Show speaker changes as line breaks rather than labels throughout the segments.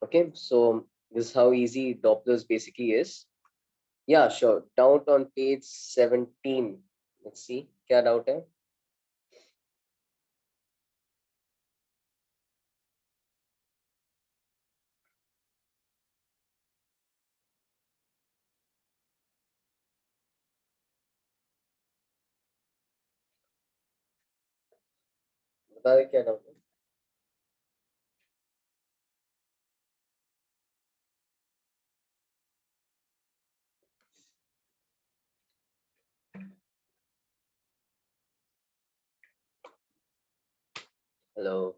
Okay, so this is how easy Dopplers basically is. Yeah, sure. Doubt on page 17. Let's see. क्या doubt है? बता दे क्या doubt है? Hello.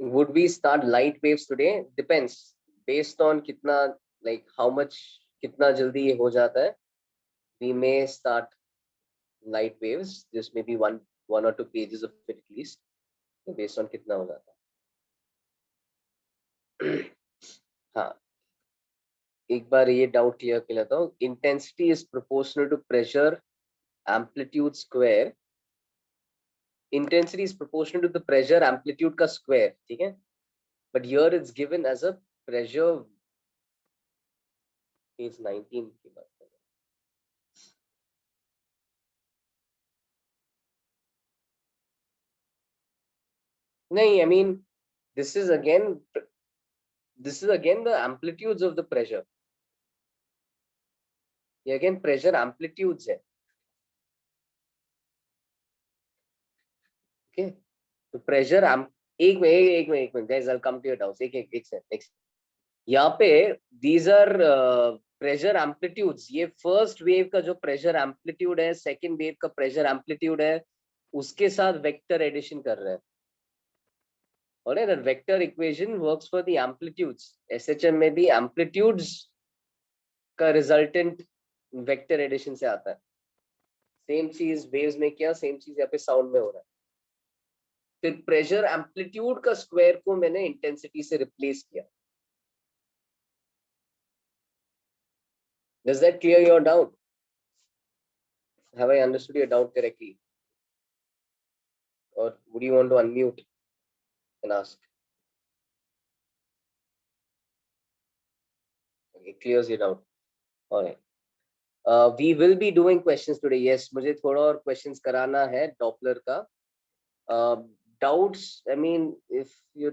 Would we start light waves today? Depends. Based on kitna, like how much, kitna jaldi ये हो जाता है. We may start light waves. Just maybe one or two pages of it at least. Based on kitna हो जाता है. हाँ. एक बार ये डाउट क्लियर कर लेता हूँ. Intensity is proportional to pressure amplitude square. Intensity is proportional to the pressure amplitude का square. ठीक है? But here it's given as a pressure. Page 19 की बात कर रहे हैं. नहीं, I mean this is again the amplitudes of the pressure. ये again pressure amplitudes है. Okay, तो pressure एक minute guys, I'll come to your doubts. एक सेकंड. यहाँ पे these are pressure amplitudes. ये first wave का जो pressure amplitude है, second wave का pressure amplitude है, उसके साथ vector addition कर रहे हैं. और that vector equation works for the amplitudes. SHM में भी amplitudes का resultant vector addition से आता है. सेम चीज वेव्स में किया, सेम चीज यहाँ पे साउंड में हो रहा है. फिर प्रेशर एम्पलीट्यूड का स्क्वायर को मैंने इंटेंसिटी से रिप्लेस किया. Does that clear your doubt? Have I understood your doubt correctly? Or would you want to unmute and ask? Okay, clears your doubt. All right. We will be doing questions today. Yes, मुझे थोड़ा और questions कराना है Doppler का. Doubts, I mean, if you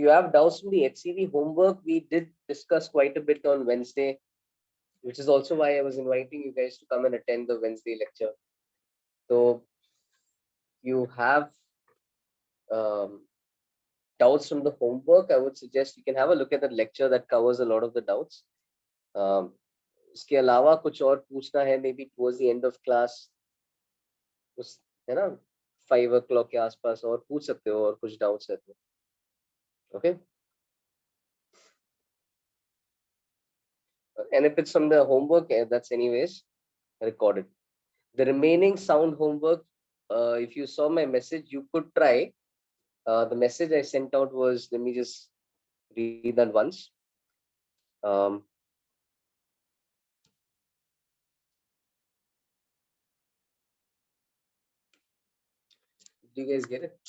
have doubts from the HCV homework, we did discuss quite a bit on Wednesday, which is also why I was inviting you guys to come and attend the Wednesday lecture. So you have doubts from the homework, I would suggest you can have a look at the lecture that covers a lot of the doubts. इसके अलावा कुछ और पूछना है maybe towards the end of class, उस है ना 5 o'clock के आसपास और पूछ सकते हो और कुछ doubts है तो. Okay. And if it's from the homework, that's anyways recorded. The remaining sound homework, if you saw my message, you could try. The message I sent out was, let me just read that once. Do you guys get it?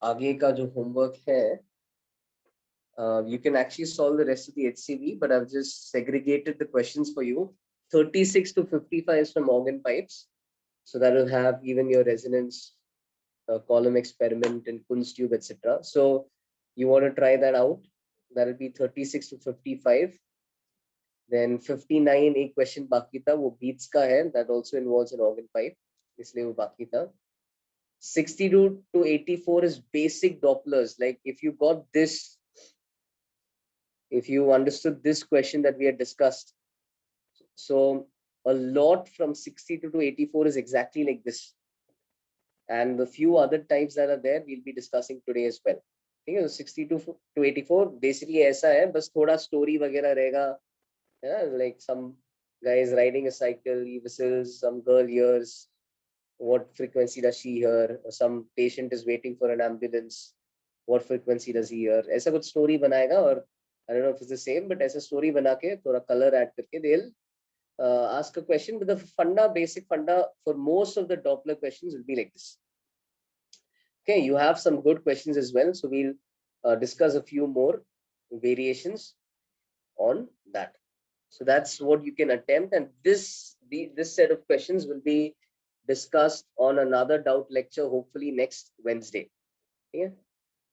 आगे का जो homework है, you can actually solve the rest of the HCV, but I've just segregated the questions for you. 36 to 55 is from organ pipes, so that will have even your resonance, column experiment and Kunz tube, etc. So you want to try that out. That will be 36 to 55. Then 59 एक question बाकी था, वो beats का है, that also involves an organ pipe, इसलिए वो बाकी था. 62 to 84 is basic Dopplers. Like if you got this, if you understood this question that we had discussed, so a lot from 62 to 84 is exactly like this, and the few other types that are there we'll be discussing today as well. ठीक है, 62 to 84 basically ऐसा है, बस थोड़ा story वगैरह रहेगा, like some guys riding a cycle, he whistles, some girl hears, what frequency does she hear, or some patient is waiting for an ambulance, what frequency does he hear, ऐसा कुछ story बनाएगा और I don't know if it's the same, but ऐसा story बना के थोड़ा color add करके they'll ask a question. But the basic funda for most of the Doppler questions will be like this. Okay, you have some good questions as well, so we'll discuss a few more variations on that. So that's what you can attempt, and this set of questions will be discussed on another doubt lecture, hopefully next Wednesday. Yeah.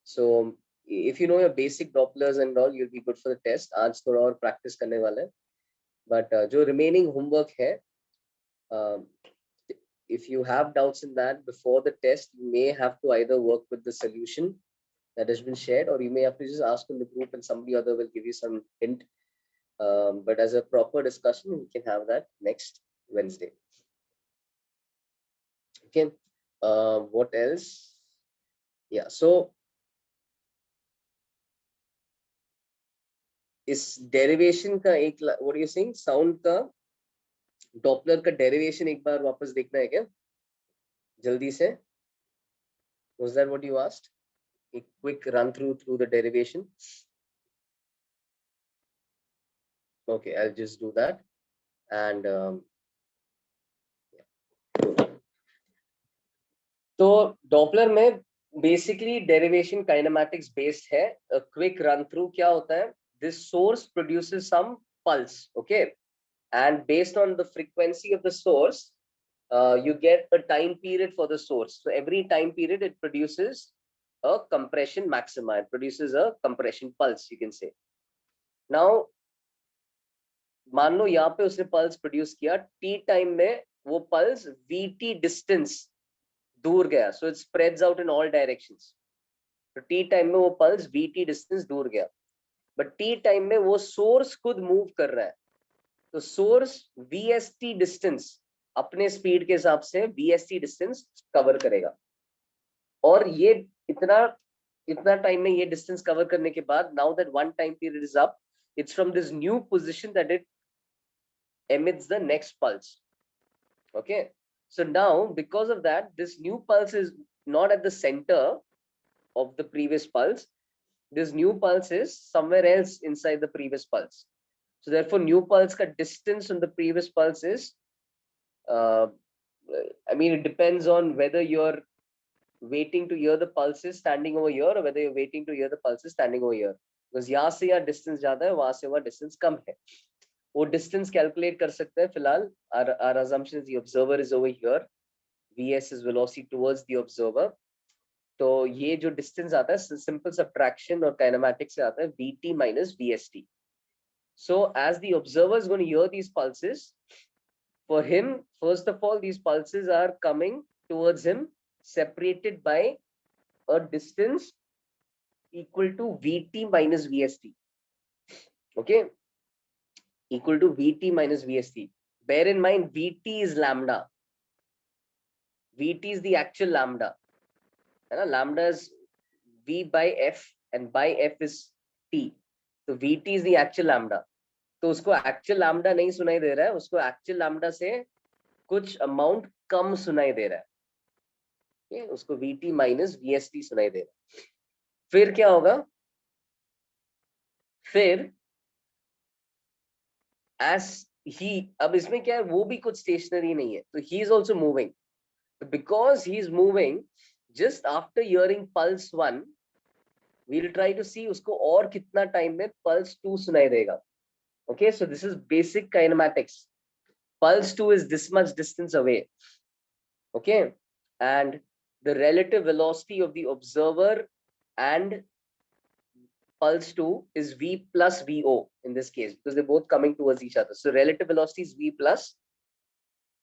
So if you know your basic Dopplers and all, you'll be good for the test. आज थोड़ा और practice करने वाले हैं. But जो remaining homework है, if you have doubts in that before the test, you may have to either work with the solution that has been shared, or you may have to just ask in the group and somebody other will give you some hint. But as a proper discussion, we can have that next Wednesday. Okay. What else? Yeah. So इस derivation का एक what are you saying sound का Doppler का derivation एक बार वापस देखना है क्या जल्दी से was that what you asked a quick run through the derivation okay I'll just do that and तो डॉपलर में बेसिकली डेरिवेशन काइनेमैटिक्स बेस्ड है a quick run through क्या होता है this source produces some pulse okay and based on the frequency of the source you get a time period for the source. So every time period it produces a compression maxima, it produces a compression pulse you can say. Now मान लो यहाँ पे उसने pulse produce किया t time में वो pulse vt distance दूर गया, so it spreads out in all directions. तो t time में वो pulse vt distance दूर गया, but t time में वो source खुद move कर रहा है, तो source vst distance अपने स्पीड के हिसाब से vst डिस्टेंस कवर करेगा और ये इतना टाइम में ये डिस्टेंस कवर करने के बाद now that one time period is up it's from this new position that it emits the next pulse. Okay, so now because of that this new pulse is not at the center of the previous pulse, this new pulse is somewhere else inside the previous pulse, so therefore new pulse ka distance from the previous pulse is I mean, it depends on whether you're waiting to hear the pulses standing over here or whether you're waiting to hear the pulses standing over here. Because यहाँ से यहाँ distance ज़्यादा है, वहाँ से वहाँ distance कम है. वो distance calculate कर सकते हैं फिलहाल. Our assumption is the observer is over here. Vs is velocity towards the observer. तो ये जो distance आता है simple subtraction और kinematics से आता है Vt minus Vst. So as the observer is going to hear these pulses, for him, first of all, these pulses are coming towards him, separated by a distance equal to Vt minus Vst. Okay, equal to Vt minus Vst. Bear in mind, Vt is lambda. Vt is the actual lambda. And lambda is V by F, and by F is T. So Vt is the actual lambda. तो उसको actual lambda नहीं सुनाई दे रहा है, उसको actual lambda से कुछ अमाउंट कम सुनाई दे रहा है, उसको Vt माइनस Vst सुनाई दे रहा है. फिर क्या होगा, फिर as he, अब इसमें क्या है, वो भी कुछ स्टेशनरी नहीं है, तो he is also moving. Because he is moving, just after hearing pulse 1, we'll try to see उसको और कितना टाइम में pulse 2 सुनाई देगा. Okay, so this is basic kinematics. Pulse 2 is this much distance away. Okay, and the relative velocity of the observer and pulse 2 is V plus Vo in this case, because they're both coming towards each other. So relative velocity is V plus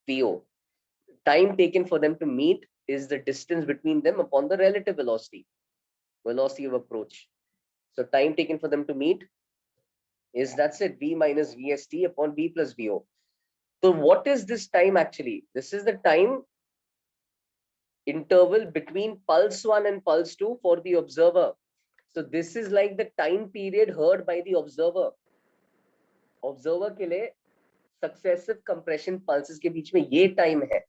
Vo. Time taken for them to meet is the distance between them upon the relative velocity of approach. So time taken for them to meet is, that's it, V minus Vst upon V plus Vo. So what is this time actually? This is the time interval between pulse 1 and pulse 2 for the observer. So this is like the time period heard by the observer. Observer के लिए successive compression pulses के बीच में ये time है,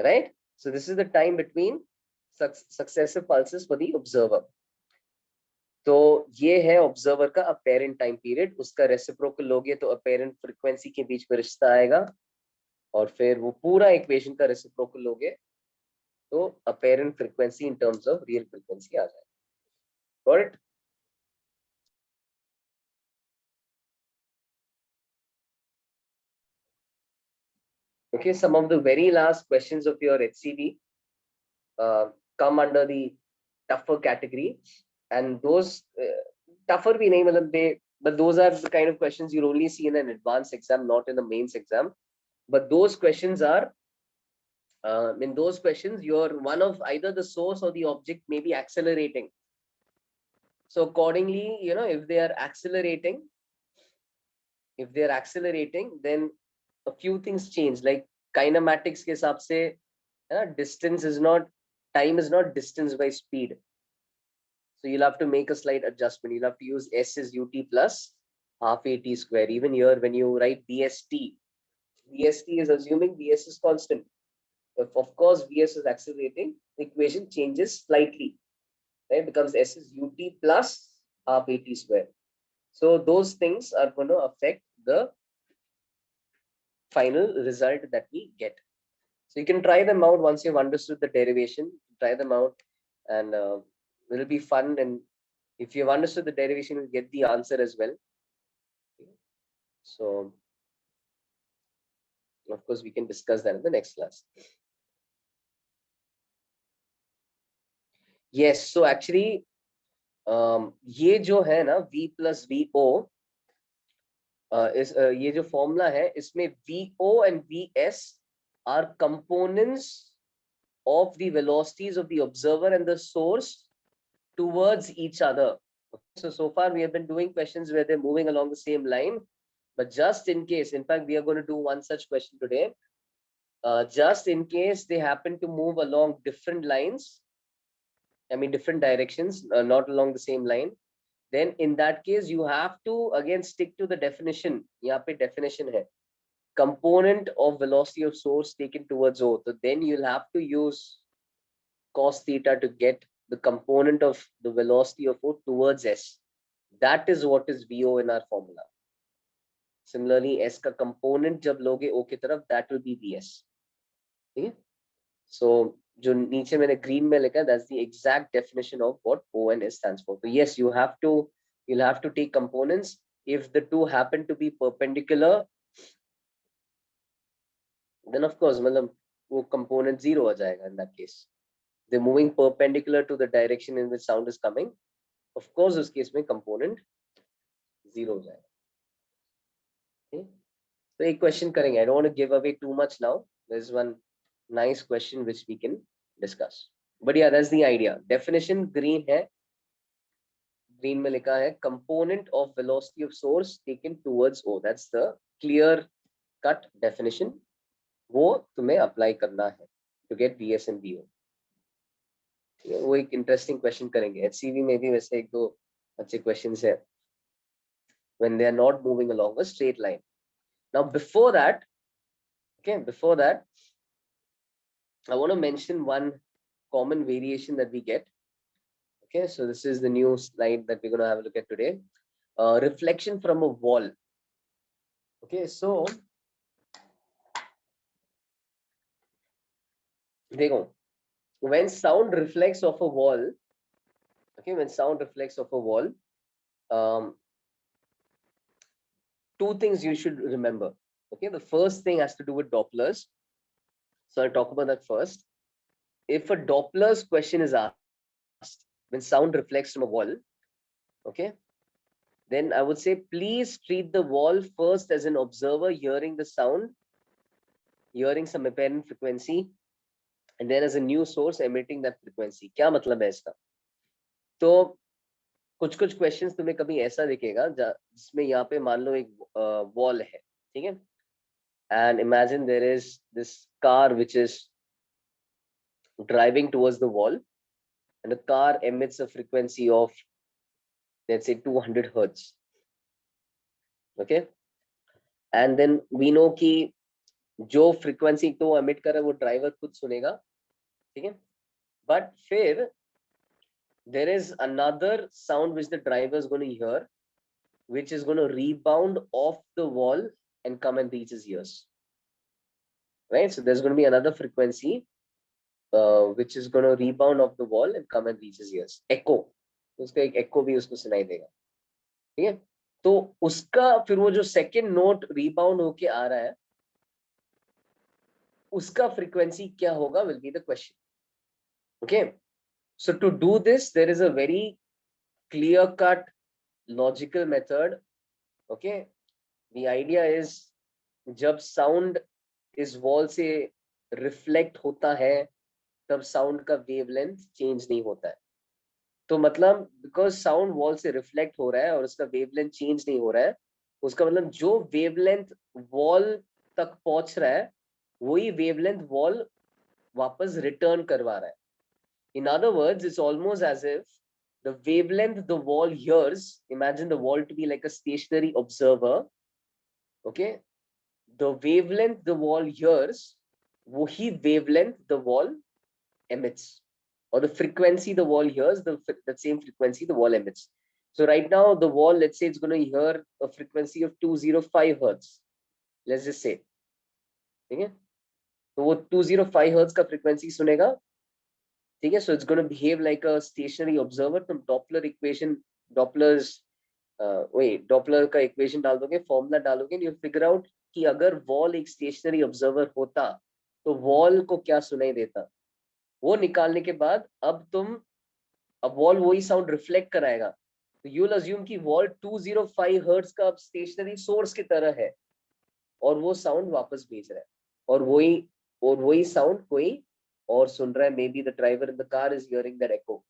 right? So this is the time between successive pulses for the observer. तो ये है observer का अपेरेंट टाइम पीरियड, उसका रेसिप्रोकल लोगे तो अपेरेंट फ्रीक्वेंसी के बीच में रिश्ता आएगा, और फिर वो पूरा इक्वेशन का रेसिप्रोकल लोगे तो apparent frequency in terms of real frequency आ जाएगा। Got it? Okay, some of the very last questions of your HCV come under the tougher category, and those tougher bhi nahi, matlab they, but those are the kind of questions you'll only see in an advanced exam, not in the mains exam. But those questions are, in those questions, you're one of either the source or the object may be accelerating. So accordingly, you know, if they are accelerating, then a few things change, like kinematics के हिसाब से, distance is not, time is not distance by speed. So you'll have to make a slight adjustment. You'll have to use S is ut plus half at square. Even here, when you write BST, BST is assuming Vs is constant. If of course Vs is accelerating, the equation changes slightly. Right? It becomes S is ut plus half at square. So those things are going to affect the final result that we get. So you can try them out once you've understood the derivation. Try them out, and it'll be fun. And if you've understood the derivation, you'll get the answer as well. So, of course, we can discuss that in the next class. Yes. So actually, ये जो है ना V plus VO, ये जो formula है, इसमें VO and VS are components of the velocities of the observer and the source towards each other. So far we have been doing questions where they're moving along the same line, but just in case, in fact, we are going to do one such question today. Just in case they happen to move along different lines, I mean different directions, not along the same line, then in that case you have to again stick to the definition. यहाँ पे definition है, component of velocity of source taken towards O. So then you'll have to use cos theta to get the component of the velocity of O towards S. That is what is VO in our formula. Similarly, S का component जब लोगे O की तरफ, that will be VS. Okay? So जो नीचे मैंने green में लिखा, that's the exact definition of what O and S stands for. So yes, you'll have to take components. If the two happen to be perpendicular, then of course मतलब वो component zero आ जाएगा in that case. They're moving perpendicular to the direction in which sound is coming. Of course, उस case में component zero हो जाएगा. Okay? So एक question करेंगे. I don't want to give away too much now. There's one nice question which we can discuss. But yeah, that's the idea. Definition green है. Green में लिखा है component of velocity of source taken towards O. That's the clear cut definition. वो तुम्हें apply करना है to get VS and VO. वो एक interesting question करेंगे. HCV में भी वैसे एक दो अच्छे questions है when they are not moving along a straight line. Now before that, I want to mention one common variation that we get. Okay, so this is the new slide that we're going to have a look at today. Reflection from a wall. Okay, so देखो, when sound reflects off a wall, two things you should remember. Okay, the first thing has to do with Dopplers. So I'll talk about that first. If a Doppler's question is asked when sound reflects from a wall, okay, then I would say please treat the wall first as an observer hearing the sound, hearing some apparent frequency, and then as a new source emitting that frequency. क्या मतलब है इसका? तो कुछ questions तुम्हें कभी ऐसा दिखेगा जिसमें यहाँ पे मान लो एक wall है, ठीक है? And imagine there is this car which is driving towards the wall, and the car emits a frequency of, let's say, 200 hertz. Okay, and then we know कि जो frequency तो emit कर रहा है वो driver खुद सुनेगा, ठीक है? But फिर there is another sound which the driver is going to hear, which is going to rebound off the wall and come and reach his ears. Right? So there's going to be another frequency which is going to rebound off the wall and come and reach his ears. Echo. उसका एक echo भी उसको सुनाई देगा. ठीक है? तो उसका फिर वो जो second note rebound होके आ रहा है, उसका frequency क्या होगा will be the question. Okay? So to do this, there is a very clear-cut logical method. Okay? The idea is जब sound इस wall से reflect होता है, तब sound का wavelength change नहीं होता है. तो मतलब बिकॉज साउंड वॉल से रिफ्लेक्ट हो रहा है और उसका वेवलेंथ चेंज नहीं हो रहा है, उसका मतलब जो वेवलेंथ वॉल तक पहुंच रहा है वही वेवलेंथ वॉल वापस रिटर्न करवा रहा है. In other words it's almost as if the wavelength the wall hears, imagine the wall to be like a stationary observer. Okay, the wavelength the wall hears, वही wavelength the wall emits, or the frequency the wall hears, the same frequency the wall emits. So right now the wall, let's say it's going to hear a frequency of 205 hertz, let's just say. ठीक है? तो वो 205 hertz का frequency सुनेगा. ठीक है? So it's going to behave like a stationary observer. तुम Doppler equation, Doppler का equation डाल दोगे, formula डालोगे, and you figure out कि अगर wall एक stationary observer होता तो wall को क्या सुनाई देता. वो निकालने के बाद अब वॉल वही साउंड रिफ्लेक्ट कराएगा. तो यू विल अज्यूम कि वॉल 205 हर्ट्ज का स्टेशनरी सोर्स की तरह है और वो साउंड वापस भेज रहा है, और वही साउंड कोई और सुन रहा है. May be the driver in the car is hearing that echo.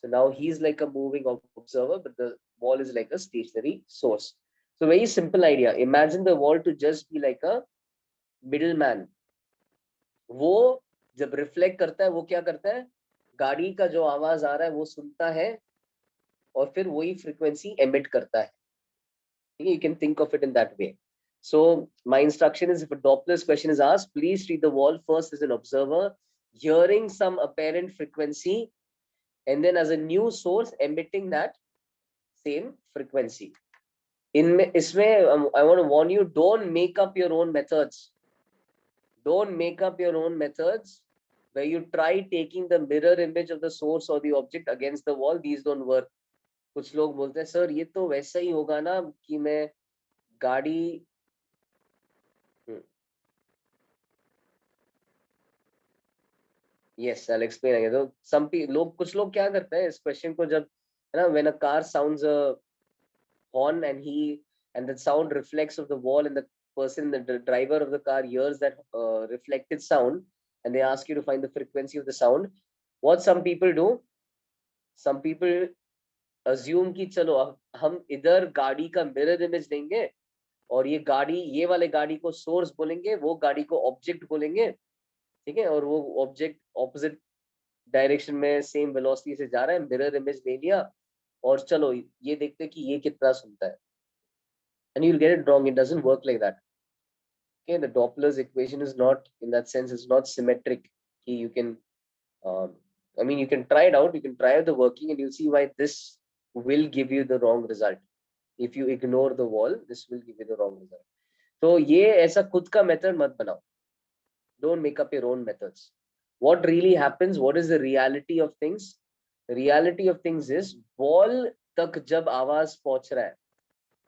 So now he is like a moving observer, but the wall is like a stationary source. So very simple idea. Imagine the wall to just be like a middleman. वो जब reflect करता है वो क्या करता है, गाड़ी का जो आवाज आ रहा है वो सुनता है और फिर वही फ्रीक्वेंसी एमिट करता है. You can think of it in that way. So my instruction is, if a Doppler's question is asked, please treat the wall first as an observer hearing some apparent frequency and then as a new source emitting that same frequency. इसमें I want to warn you, don't make up your own methods. Don't make up your own methods where you try taking the mirror image of the source or the object against the wall. These don't work. कुछ लोग बोलते हैं sir ये तो वैसा ही होगा ना कि मैं गाड़ी yes I'll explain again. तो कुछ लोग क्या करते हैं इस क्वेश्चन को, जब है ना, when a car sounds a horn and the sound reflects of the wall and the person, the driver of the car hears that reflected sound, and they ask you to find the frequency of the sound. What some people do, some people assume कि चलो हम इधर गाड़ी का mirror image देंगे और ये वाले गाड़ी को सोर्स बोलेंगे, वो गाड़ी को ऑब्जेक्ट बोलेंगे. ठीक है? और वो ऑब्जेक्ट ऑपोजिट डायरेक्शन में सेम वेलोसिटी से जा रहा है, मिरर इमेज ले लिया और चलो ये देखते हैं कि ये कितना सुनता है. And you'll get it wrong. It doesn't work like that. Okay, the Doppler's equation is not, in that sense, it's not symmetric. You can, you can try it out. You can try out the working, and you'll see why this will give you the wrong result. If you ignore the wall, this will give you the wrong result. So ये ऐसा खुद का method मत बनाओ. Don't make up your own methods. What really happens? What is the reality of things? The reality of things is wall तक जब आवाज पहुंच रहा है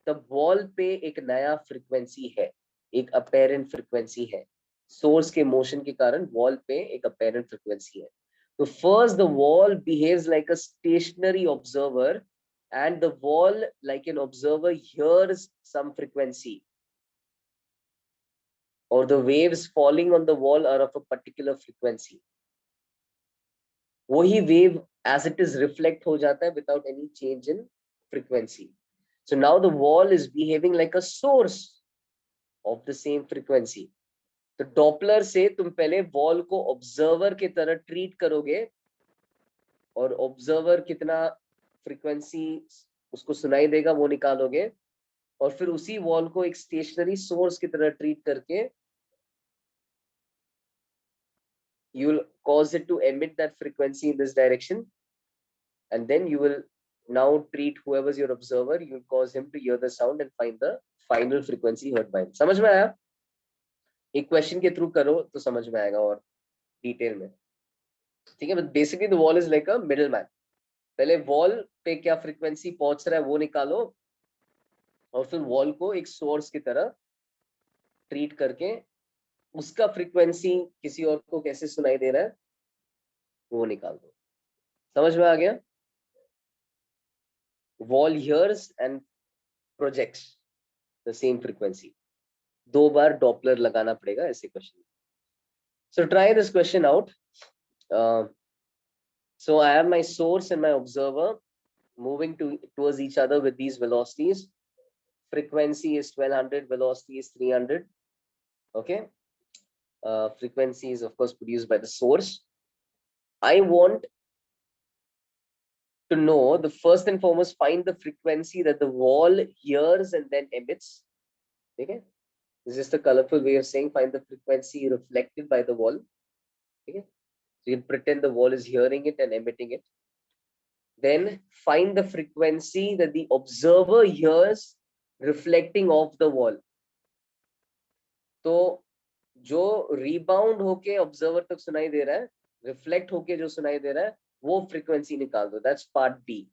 तब वॉल पे एक नया फ्रीक्वेंसी है, एक अपेरेंट फ्रीक्वेंसी है. सोर्स के मोशन के कारण वॉल पे एक अपेरेंट फ्रीक्वेंसी है. तो first the wall behaves like a stationary observer and the wall, like an observer, hears some frequency, or the waves falling on the wall are of a particular frequency. वही wave as it is reflect हो जाता है without any change in frequency. So now the wall is behaving like a source of the same frequency. तो Doppler से तुम पहले wall को observer की तरह ट्रीट करोगे और ऑब्जर्वर कितना फ्रीक्वेंसी उसको सुनाई देगा वो निकालोगे, और फिर उसी वॉल को एक स्टेशनरी सोर्स की तरह ट्रीट करके you will cause it to emit that frequency in this direction. and then you will now treat whoever's your observer, you will cause him to hear the sound and find the final frequency heard by him. समझ में आया? एक question के through करो तो समझ में आएगा और डिटेल में, ठीक है? But basically the wall is like a middle man. पहले वॉल पे क्या फ्रीक्वेंसी पहुंच रहा है वो निकालो, और फिर वॉल को एक सोर्स की तरह ट्रीट करके उसका फ्रीक्वेंसी किसी और को कैसे सुनाई दे रहा है वो निकाल दो. समझ में आ गया? Wall hears and projects the same frequency. 2 बार डॉपलर लगाना पड़ेगा ऐसे question. So try this question out. So I have my source and my observer moving towards each other with these velocities. Frequency is 1200, velocity is 300. Okay. Frequency is of course produced by the source. I want to know the first and foremost, find the frequency that the wall hears and then emits. Okay. This is just a colorful way of saying find the frequency reflected by the wall. Okay. So you can pretend the wall is hearing it and emitting it. Then find the frequency that the observer hears reflecting off the wall. तो जो rebound होके observer तक सुनाई दे रहा है, reflect होके जो सुनाई दे रहा है, वो frequency निकाल दो. That's part B.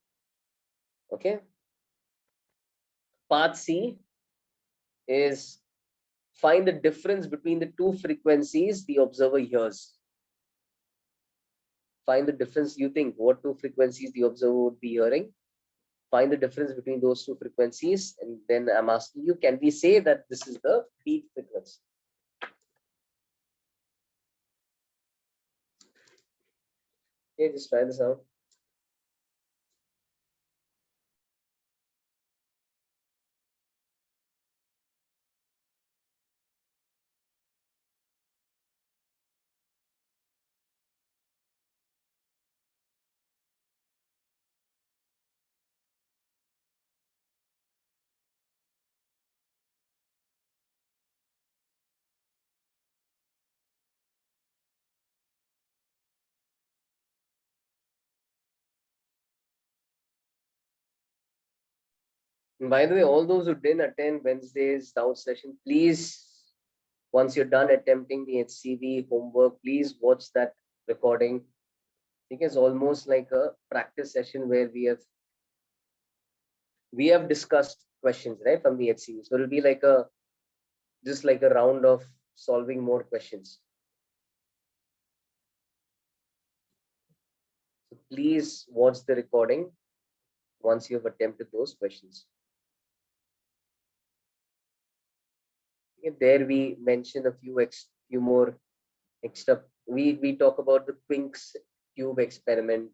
Okay. Part C is find the difference between the two frequencies the observer hears. Find the difference. You think what two frequencies the observer would be hearing? Find the difference between those two frequencies, and then I'm asking you, can we say that this is the beat frequency? Okay, just try this out. And by the way, all those who didn't attend Wednesday's doubt session, please, once you're done attempting the HCV homework, please watch that recording. I think it's almost like a practice session where we have discussed questions, right, from the HCV. So it'll be like just like a round of solving more questions. So please watch the recording once you've attempted those questions. There we mention a few more extra. We talk about the Quink's cube experiment.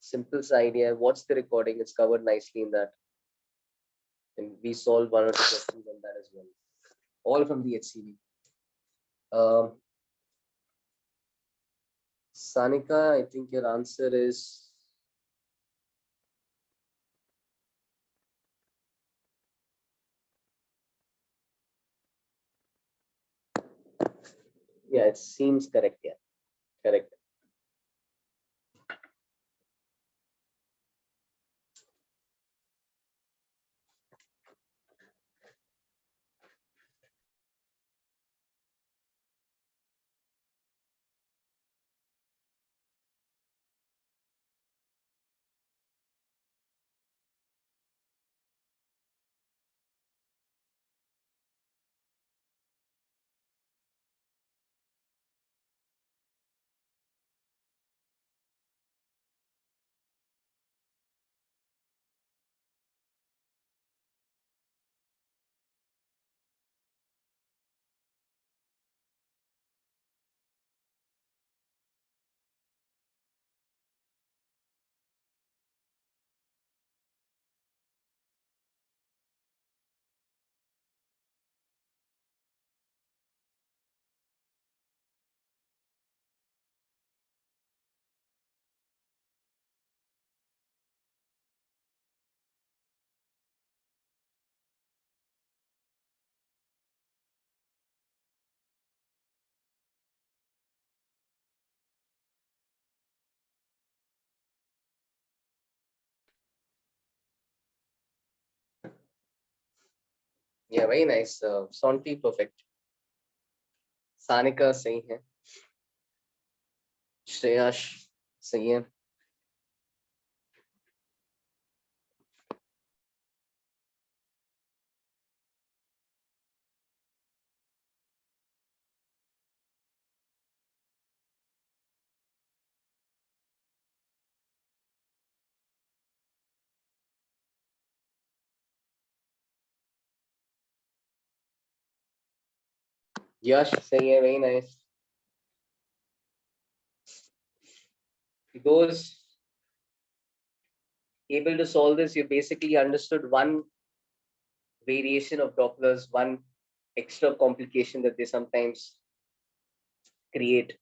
Simple idea. What's the recording? It's covered nicely in that, and we solved 1 or 2 questions on that as well, all from the HCV. Sanika, I think your answer is yeah, it seems correct. Yeah, correct. Yeah, very nice. Sonti, perfect. Sanika सही है. श्रेयाश सही है. यश सही है. Very nice. Those able to solve this, you basically understood one variation of Dopplers, one extra complication that they sometimes create.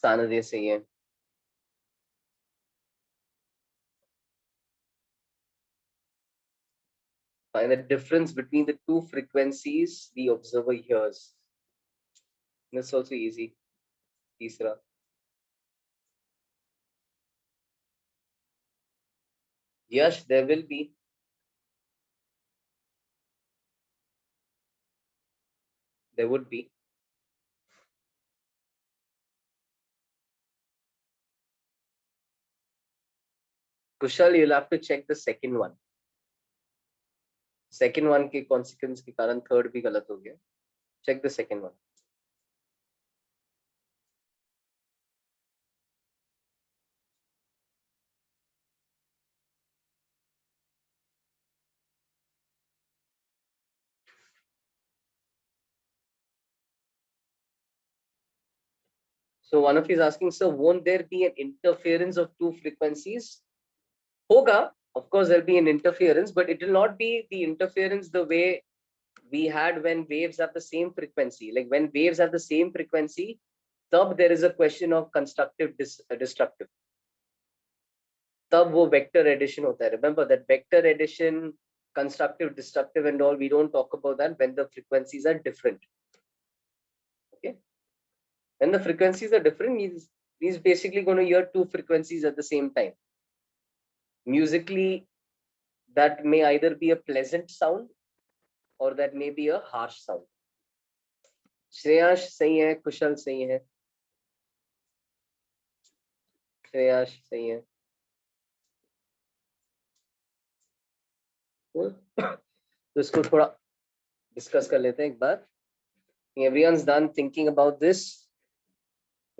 Sanade सही है. Find the difference between the two frequencies the observer hears. That's also easy. तीसरा. Yash, there will be. There would be. Kushal, you'll have to check the second one. Second one के consequence के कारण third भी गलत हो गया. Check the second one. So one of you is asking, sir, won't there be an interference of two frequencies? Hoga, of course, there'll be an interference, but it will not be the interference the way we had when waves have the same frequency. Like when waves have the same frequency, तब there is a question of constructive destructive. तब वो vector addition होता है. Remember that vector addition, constructive, destructive, and all. We don't talk about that when the frequencies are different. Okay. When the frequencies are different, he's basically going to hear two frequencies at the same time. Musically, that may either be a pleasant sound or that may be a harsh sound. श्रेयाश सही है. कुशल सही है. श्रेयाश सही है. तो इसको थोड़ा discuss कर लेते हैं एक बार. Everyone's done thinking about this.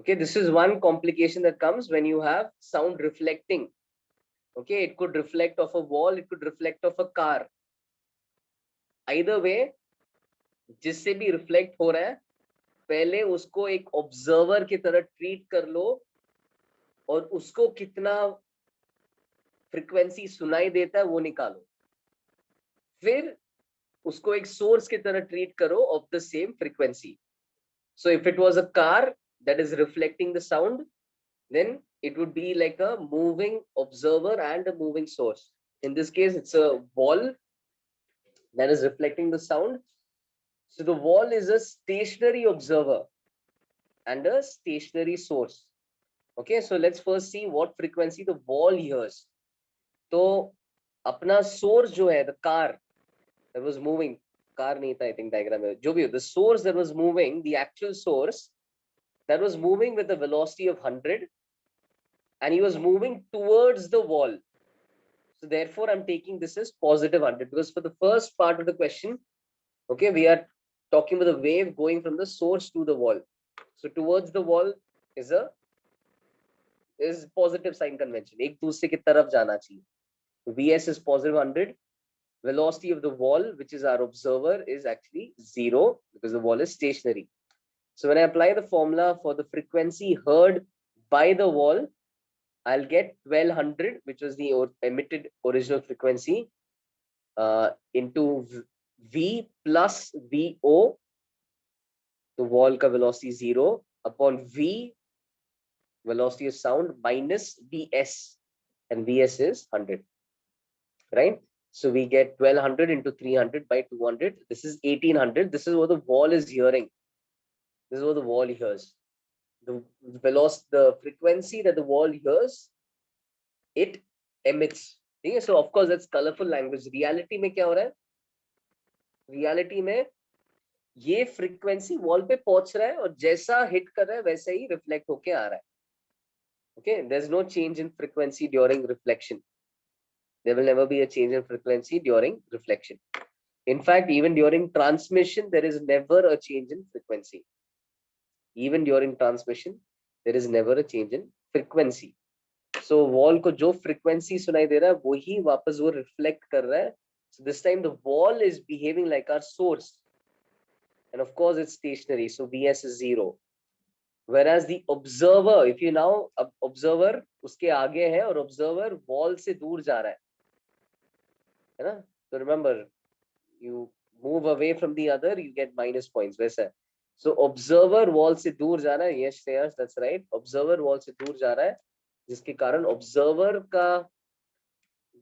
Okay, this is one complication that comes when you have sound reflecting. Okay, it could reflect off a wall, it could reflect off a car. Either way, जिससे भी reflect हो रहा है, पहले उसको एक observer की तरह ट्रीट कर लो और उसको कितना फ्रीक्वेंसी सुनाई देता है वो निकालो. फिर उसको एक सोर्स की तरह ट्रीट करो of the same frequency. So if it was a car that is reflecting the sound, then it would be like a moving observer and a moving source. In this case, it's a wall that is reflecting the sound. So the wall is a stationary observer and a stationary source. Okay, so let's first see what frequency the wall hears. तो अपना source जो है, the car that was moving, car नहीं था I think diagram में, जो भी हो, the source that was moving, the actual source that was moving with a velocity of 100 and he was moving towards the wall. So therefore I'm taking this as positive 100 because for the first part of the question, okay, we are talking about the wave going from the source to the wall. So towards the wall is positive sign convention. एक दूसरे की तरफ जाना चाहिए. Vs is positive 100. Velocity of the wall, which is our observer, is actually 0 because the wall is stationary. So when I apply the formula for the frequency heard by the wall, I'll get 1200, which was the emitted original frequency, into V plus VO, the wall ka velocity 0, upon V velocity of sound minus Vs, and Vs is 100, right? So we get 1200 into 300 by 200. This is 1800. This is what the wall is hearing. This is what the wall hears. The velocity, the frequency that the wall hears, it emits. ठीक है? So of course that's colorful language. Reality में क्या हो रहा है? Reality में ये frequency wall पे पहुंच रहा है और जैसा hit कर रहा है वैसे ही reflect होके आ रहा है. Okay, there's no change in frequency during reflection. There will never be a change in frequency during reflection. In fact, even during transmission, there is never a change in frequency. Even during transmission, there is never a change in frequency. So wall को जो frequency सुनाई दे रहा है वही वापस वो reflect कर रहा है. So this time the wall is behaving like our source, and of course it's stationary, so Vs is 0. Whereas the observer, if you now observer उसके आगे है और observer wall से दूर जा रहा है ना? So remember, you move away from the other, you get minus points. वैसा है. So observer wall से दूर जा रहा है. Yes, Shreyas, that's right. Observer wall से दूर जा रहा है, जिसके कारण observer का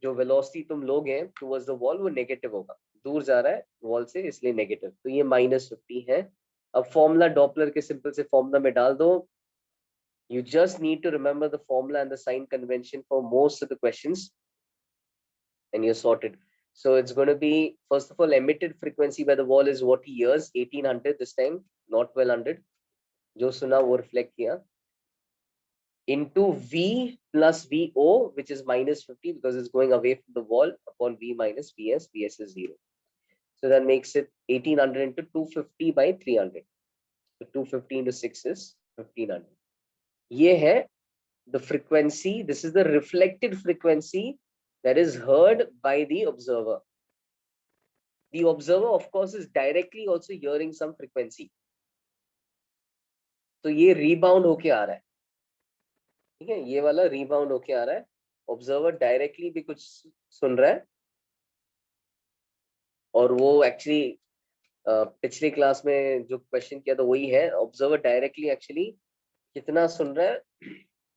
जो velocity तुम लोगे towards the wall वो negative होगा. दूर जा रहा है wall से, इसलिए negative. तो ये -50 है. अब formula Doppler के simple से formula में डाल दो. You just need to remember the formula and the sign convention for most of the questions, and you're sorted. So it's going to be, first of all, emitted frequency by the wall is what he hears, 1800 this time, not 1200. जो सुना वो reflect किया. Into V plus VO, which is -50 because it's going away from the wall, upon V minus Vs. Vs is 0. So that makes it 1800 into 250 by 300. So 250 into 6 is 1500. ये है the frequency. This is the reflected frequency that is heard by the observer. The observer, of course, is directly also hearing some frequency. तो ये rebound होके आ रहा है. ठीक है, ये वाला rebound होके आ रहा है. Observer directly भी कुछ सुन रहा है, और वो actually पिछले क्लास में जो क्वेश्चन किया था वही है. Observer directly actually कितना सुन रहा है?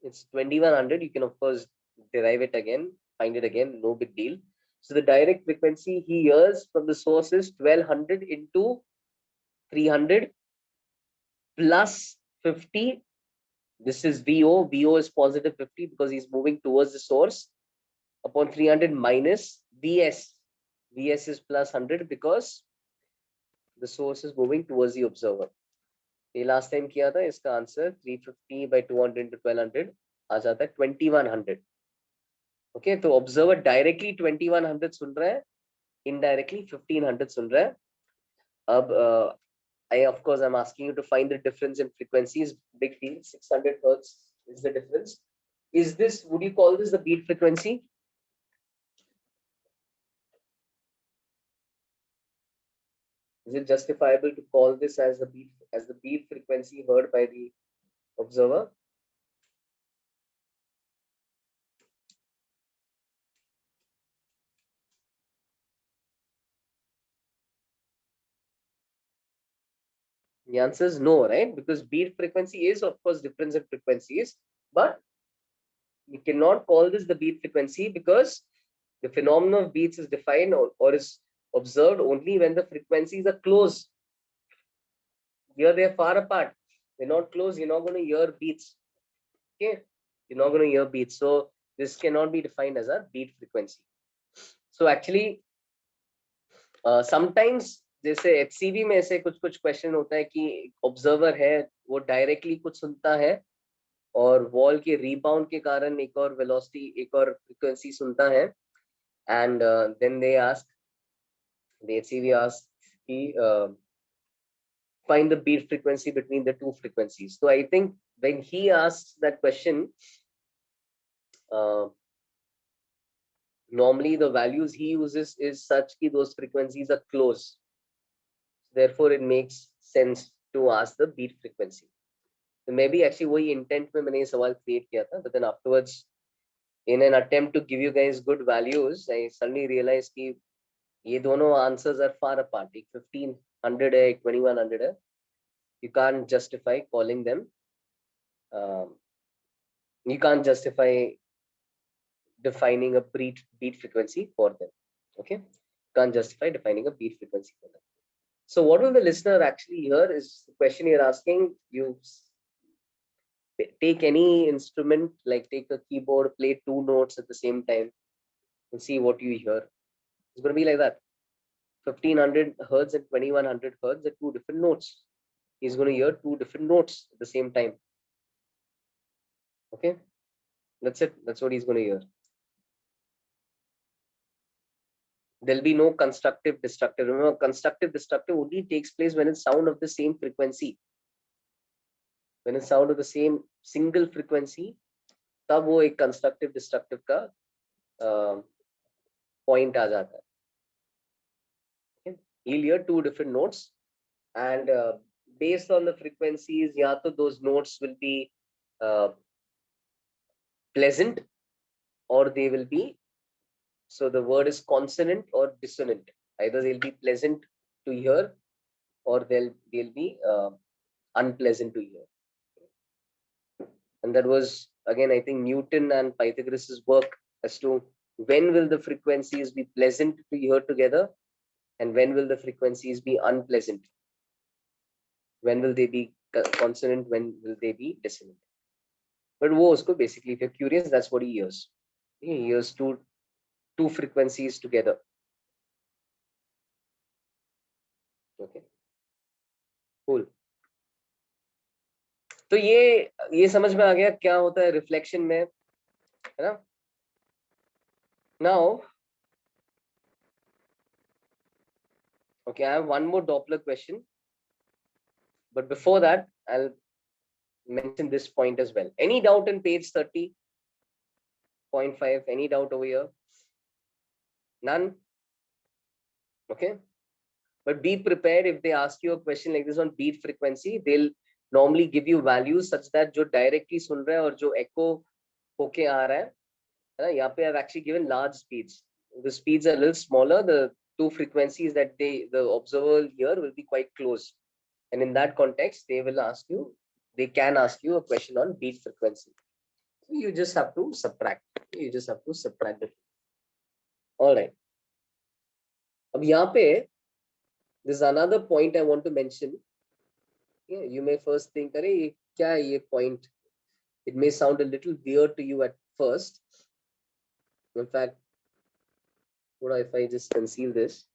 It's 2100. You can of course derive it again, find it again, no big deal. So the direct frequency he hears from the source is 1200 into 300 plus 50. This is VO. VO is positive 50 because he's moving towards the source, upon 300 minus VS. VS is plus 100 because the source is moving towards the observer. ये last time किया था, इसका answer 350 by 200 into 1200 आ जाता है 2100. Okay, तो observer directly 2100 सुन रहा है, indirectly 1500 सुन रहा है. अब of course I'm asking you to find the difference in frequencies. Big deal. 600 hertz is the difference. Is this, would you call this the beat frequency? Is it justifiable to call this as the beat frequency heard by the observer? The answer is no, right? Because beat frequency is of course difference in frequencies, but we cannot call this the beat frequency because the phenomenon of beats is defined or is observed only when the frequencies are close. Here they are far apart. They're not close. You're not going to hear beats. Okay, you're not going to hear beats. So this cannot be defined as a beat frequency. So actually, sometimes जैसे HCV में ऐसे कुछ question होता है कि observer है वो directly कुछ सुनता है और वॉल के रीबाउंड के कारण एक और वेलोसिटी, एक और फ्रीक्वेंसी सुनता है, and then they ask, the HCV asks कि find the beat frequency between the two frequencies. So I think when he asks that question, normally the values he uses is such that those frequencies are close. Therefore, it makes sense to ask the beat frequency. So maybe actually वही intent में मैंने ये सवाल create किया था, but then afterwards, in an attempt to give you guys good values, I suddenly realized कि ये दोनों answers are far apart. एक 1500 है, एक 2100 है. You can't justify calling them You can't justify defining a beat frequency for them. Okay, can't justify defining a beat frequency for them. So what will the listener actually hear is the question you're asking. You take any instrument, like take a keyboard, play two notes at the same time, and see what you hear. It's going to be like that. 1500 hertz and 2100 hertz are two different notes. He's going to hear two different notes at the same time. Okay, that's it. That's what he's going to hear. There'll be no constructive destructive. Remember, constructive destructive only takes place when it's sound of the same frequency. When it's sound of the same single frequency, तब वो एक constructive destructive का point आ जाता है. Okay? He'll hear two different notes, and based on the frequencies, या तो those notes will be pleasant, or they will be, so the word is consonant or dissonant. Either they'll be pleasant to hear, or they'll be unpleasant to hear. And that was, again, I think Newton and Pythagoras's work as to when will the frequencies be pleasant to hear together, and when will the frequencies be unpleasant. When will they be consonant, when will they be dissonant. But wo usko basically, if you're curious, that's what he hears. He hears two frequencies together. Okay, cool. तो ये समझ में आ गया क्या होता है reflection में, है ना? Now, okay, I have one more Doppler question, but before that, I'll mention this point as well. Any doubt in page 30.5? Any doubt over here? None? Okay. But be prepared if they ask you a question like this on beat frequency, they'll normally give you values such that जो directly सुन रहा है और जो echo होके आ रहा है ना, यहाँ पे I've actually given large speeds. The speeds are a little smaller. The two frequencies that the observer here will be quite close. And in that context, they can ask you a question on beat frequency. So you just have to subtract. it. All right. अब यहाँ पे there's another point I want to mention. Yeah, you may first think, अरे ये क्या है ये point? It may sound a little weird to you at first. In fact, what if I just conceal this?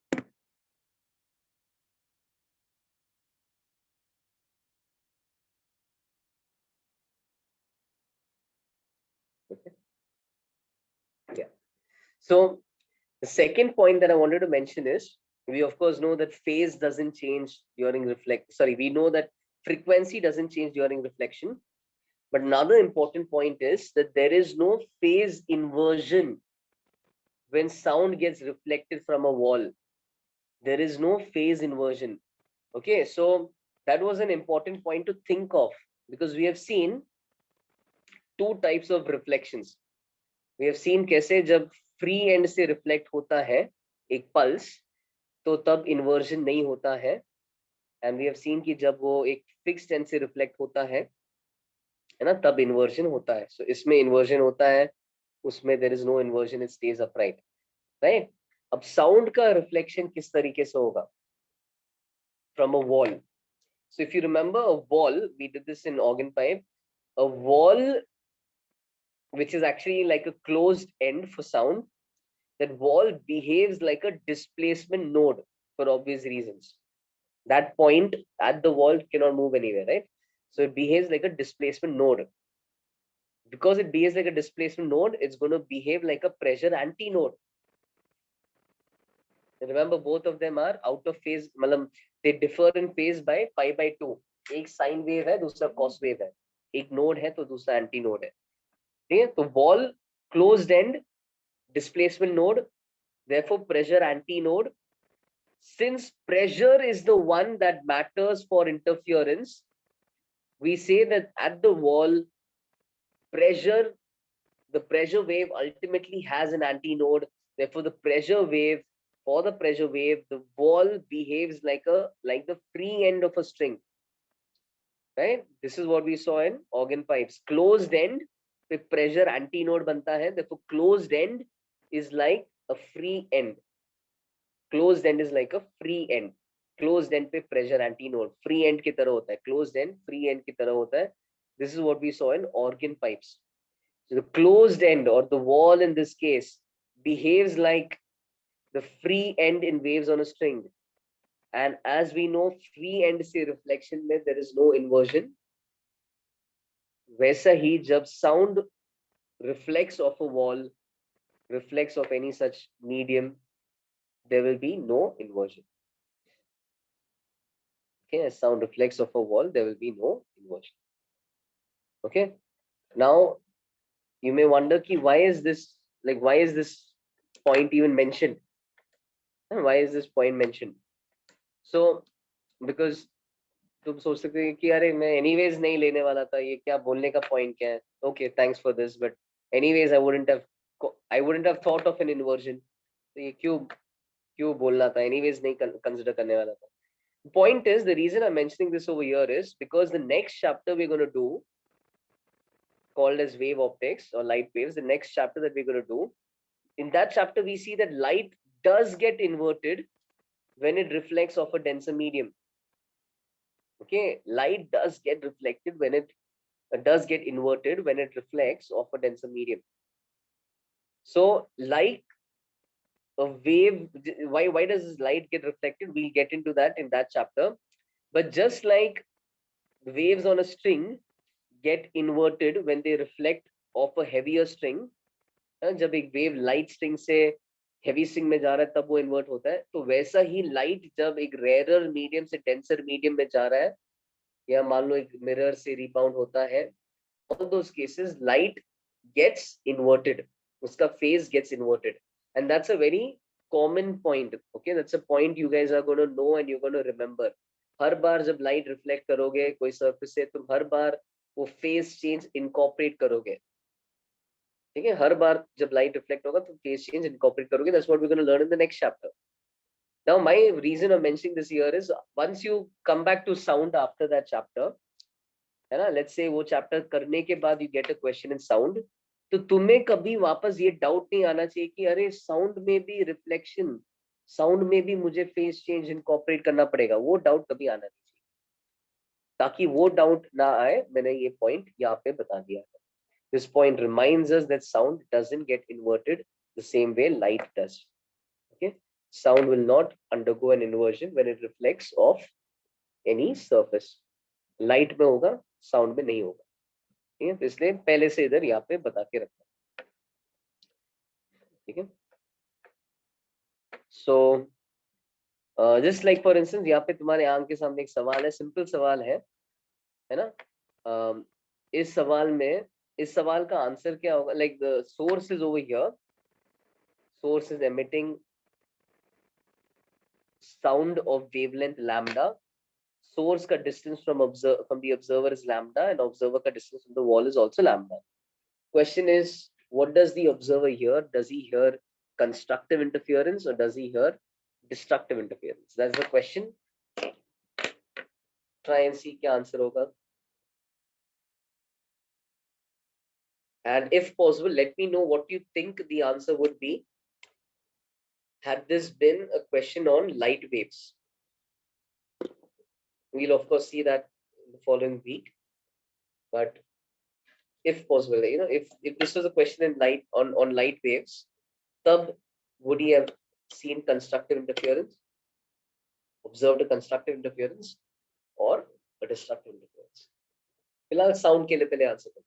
Okay. Yeah. So the second point that I wanted to mention is, we of course know that phase doesn't change during we know that frequency doesn't change during reflection. But another important point is that there is no phase inversion when sound gets reflected from a wall. There is no phase inversion. Okay, so that was an important point to think of, because we have seen two types of reflections. We have seen कैसे जब free end से reflect होता है एक pulse, तो तब inversion नहीं होता है. And we have seen कि जब वो एक fixed end से reflect होता है ना, तब inversion होता है. So इसमें inversion होता है, उसमें there is no inversion, it stays upright, right? अब sound का reflection किस तरीके से होगा? From a wall. So if you remember a wall, we did this in organ pipe, a wall which is actually like a closed end for sound, that wall behaves like a displacement node for obvious reasons. That point at the wall cannot move anywhere, right? So it behaves like a displacement node. Because it behaves like a displacement node, it's going to behave like a pressure anti-node. Remember, both of them are out of phase. They differ in phase by pi by 2. एक sine wave है, दूसरा cos wave है. एक node है तो दूसरा anti node है. ठीक है? तो wall closed end displacement node, therefore pressure anti node. Since pressure is the one that matters for interference, we say that at the wall, the pressure wave ultimately has an anti node. Therefore, the pressure wave, the wall behaves like the free end of a string. Right? This is what we saw in organ pipes. Closed end पे pressure anti node बनता है, therefore closed end is like a free end. Closed end is like a free end. Closed end पे pressure anti node free end की तरह होता है, closed end free end की तरह होता है. This is what we saw in organ pipes. So the closed end or the wall in this case behaves like the free end in waves on a string. And as we know, free end से reflection में there is no inversion. वैसा ही जब sound reflects off a wall, reflects of any such medium, there will be no inversion. Okay, as sound reflects off a wall, there will be no inversion. Okay, now you may wonder ki why is this point even mentioned? Why is this point mentioned? So because तुम सोच सकते हो कि अरे मैं anyways नहीं लेने वाला था, ये क्या बोलने का point क्या है? Okay, thanks for this, but anyways I wouldn't have thought of an inversion. तो ये क्यों बोलना था? Anyways नहीं consider करने वाला था. The point is, the reason I'm mentioning this over here is because the next chapter we're going to do, called as wave optics or light waves, the next chapter that we're going to do, in that chapter we see that light does get inverted when it reflects off a denser medium. Okay, light does get reflected when it does get inverted when it reflects off a denser medium. So like a wave, why does this light get reflected? We'll get into that in that chapter. But just like waves on a string get inverted when they reflect off a heavier string, जब एक wave light string से heavy string में जा रहा है तब वो invert होता है, तो वैसा ही लाइट जब एक रेयरर मीडियम से डेंसर मीडियम में जा रहा है या मान लो एक मिरर से रिबाउंड होता है, all those cases light gets inverted, उसका phase gets inverted, and that's a very common point. Okay, that's a point you guys are going to know and you're going to remember. हर बार जब light reflect करोगे कोई surface से, तुम हर बार वो phase change incorporate करोगे. ठीक है, हर बार जब लाइट रिफ्लेक्ट होगा तो फेज चेंज इनकॉर्पोरेट करोगे. That's what we gonna learn in the next chapter. Now my reason of mentioning this here is once you come back to sound after that chapter, है ना, let's say वो chapter करने के बाद you get a question in sound, तो तुम्हें कभी वापस ये डाउट नहीं आना चाहिए कि अरे साउंड में भी रिफ्लेक्शन, साउंड में भी मुझे फेस चेंज इनकॉर्पोरेट करना पड़ेगा. वो डाउट कभी आना नहीं चाहिए. ताकि वो डाउट ना आए, मैंने ये पॉइंट यहाँ पे बता दिया है. This point reminds us that sound doesn't get inverted the same way light does. Okay, sound will not undergo an inversion when it reflects off any surface. Light में होगा, sound में नहीं होगा. ठीक है, तो इसलिए पहले से इधर यहाँ पे बता के रखना. ठीक है, so just like for instance यहाँ पे तुम्हारे आंख के सामने एक सवाल है, सिंपल सवाल है ना. इस सवाल का आंसर क्या होगा? Like the source is over here, source is emitting sound of wavelength lambda. Source ka distance from the observer is lambda, and observer ka distance from the wall is also lambda. Question is, what does the observer hear? Does he hear constructive interference or does he hear destructive interference? That's the question. Try and see kya answer hoga. And if possible, let me know what you think the answer would be had this been a question on light waves. We'll of course see that in the following week, but if possible, you know, if this was a question in on light waves, tab would he have seen constructive interference, observed a constructive interference or a destructive interference? फिलहाल sound के लिए पहले answer करो.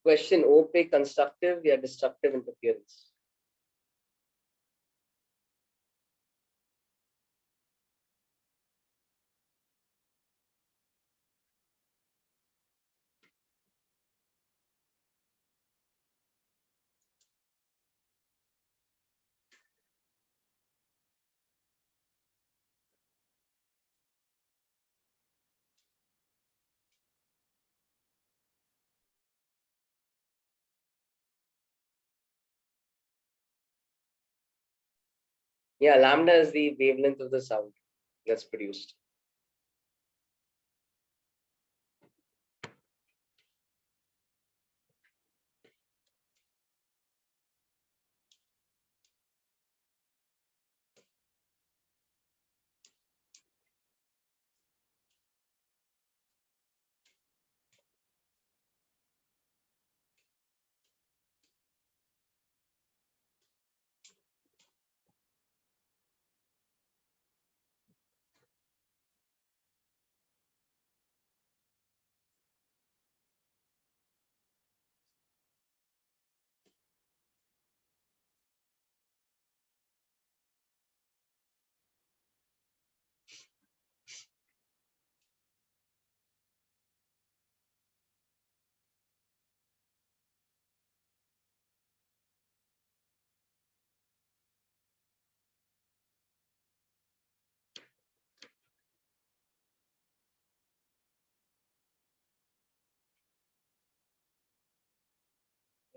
question, O पे constructive या destructive interference? Yeah, lambda is the wavelength of the sound that's produced.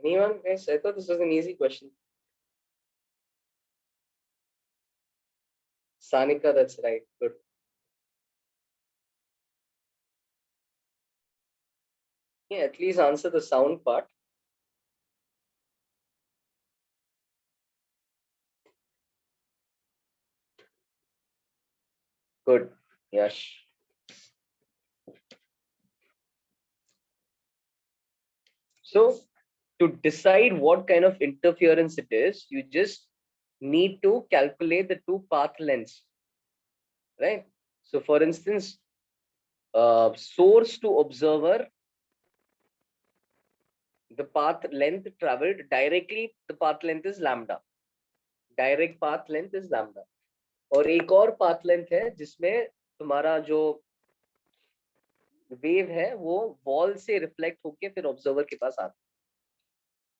Anyone? Yes, I thought this was an easy question. Sanika, that's right. Good. Yeah, at least answer the sound part. Good. Yash. So to decide what kind of interference it is, you just need to calculate the two path lengths, right? So for instance, source to observer, the path length traveled directly, the path length is lambda. Direct path length is lambda. और एक और path length है जिसमें तुम्हारा जो wave है वो wall से रिफ्लेक्ट होके फिर ऑब्जर्वर के पास आता है,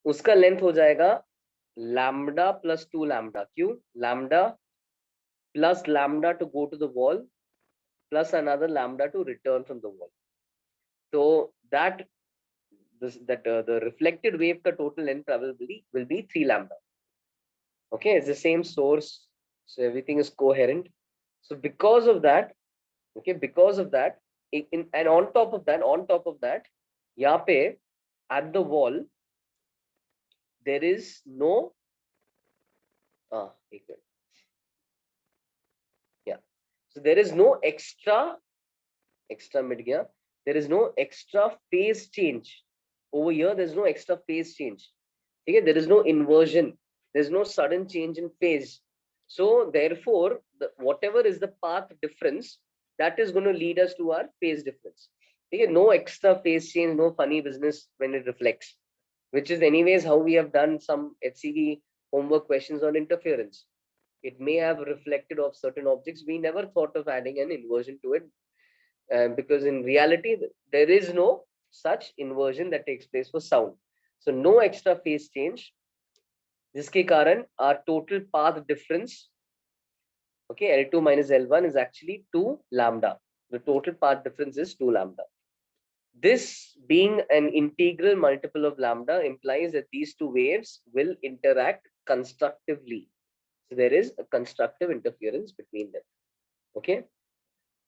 उसका लेंथ हो जाएगा लैम्डा प्लस 2 लैम्डा. क्यों? Lambda plus lambda to go to the wall plus another lambda to return from the wall. तो दैट the reflected wave का total length probably will be 3 lambda. Okay, it's the same source, so everything is coherent. So because of that, okay, because of that, and on top of that, यहाँ पे at the wall there is no yeah, so there is no extra mid gap, there is no extra phase change over here. There's no extra phase change. Okay, there is no inversion, there's no sudden change in phase. So therefore whatever is the path difference, that is going to lead us to our phase difference. Okay, no extra phase change, no funny business when it reflects, which is anyways how we have done some HCV homework questions on interference. It may have reflected off certain objects. We never thought of adding an inversion to it, because in reality there is no such inversion that takes place for sound. So no extra phase change, जिसके कारण our total path difference, okay, L2 minus L1 is actually 2 lambda. The total path difference is 2 lambda. This being an integral multiple of lambda implies that these two waves will interact constructively. So there is a constructive interference between them. Okay,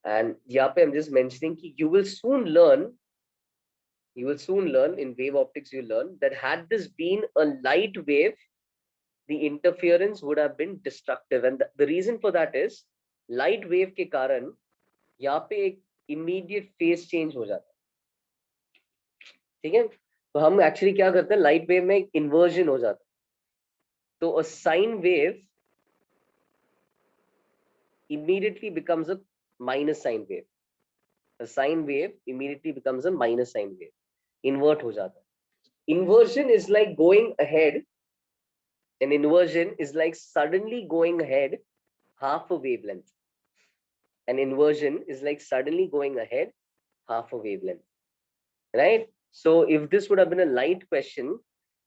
and यहाँ पे I'm just mentioning कि you will soon learn in wave optics, you learn that had this been a light wave, the interference would have been destructive. And the reason for that is light wave के कारण यहाँ पे एक immediate phase change हो जाता है. ठीक है, तो हम एक्चुअली क्या करते हैं, लाइट वेव में इन्वर्जन हो जाता है. तो a sine wave immediately becomes a minus sine wave. A sine wave immediately becomes a minus sine wave. Invert हो जाता है. Inversion is like going ahead. An inversion is like suddenly going ahead half a wavelength. An inversion is like suddenly going ahead half a wavelength, right? So if this would have been a light question,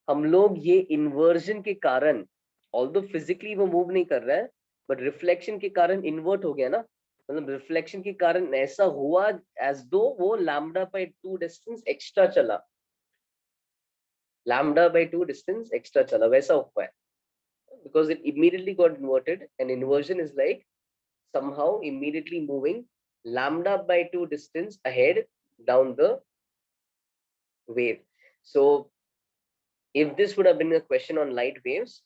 हम लोग ये inversion के कारण, although physically वो move नहीं कर रहा है, but reflection के कारण invert हो गया ना, मतलब reflection के कारण ऐसा हुआ as though वो lambda by 2 distance extra चला, lambda by 2 distance extra चला, वैसा हुआ है, because it immediately got inverted. And inversion is like somehow immediately moving lambda by 2 distance ahead down the wave. So if this would have been a question on light waves,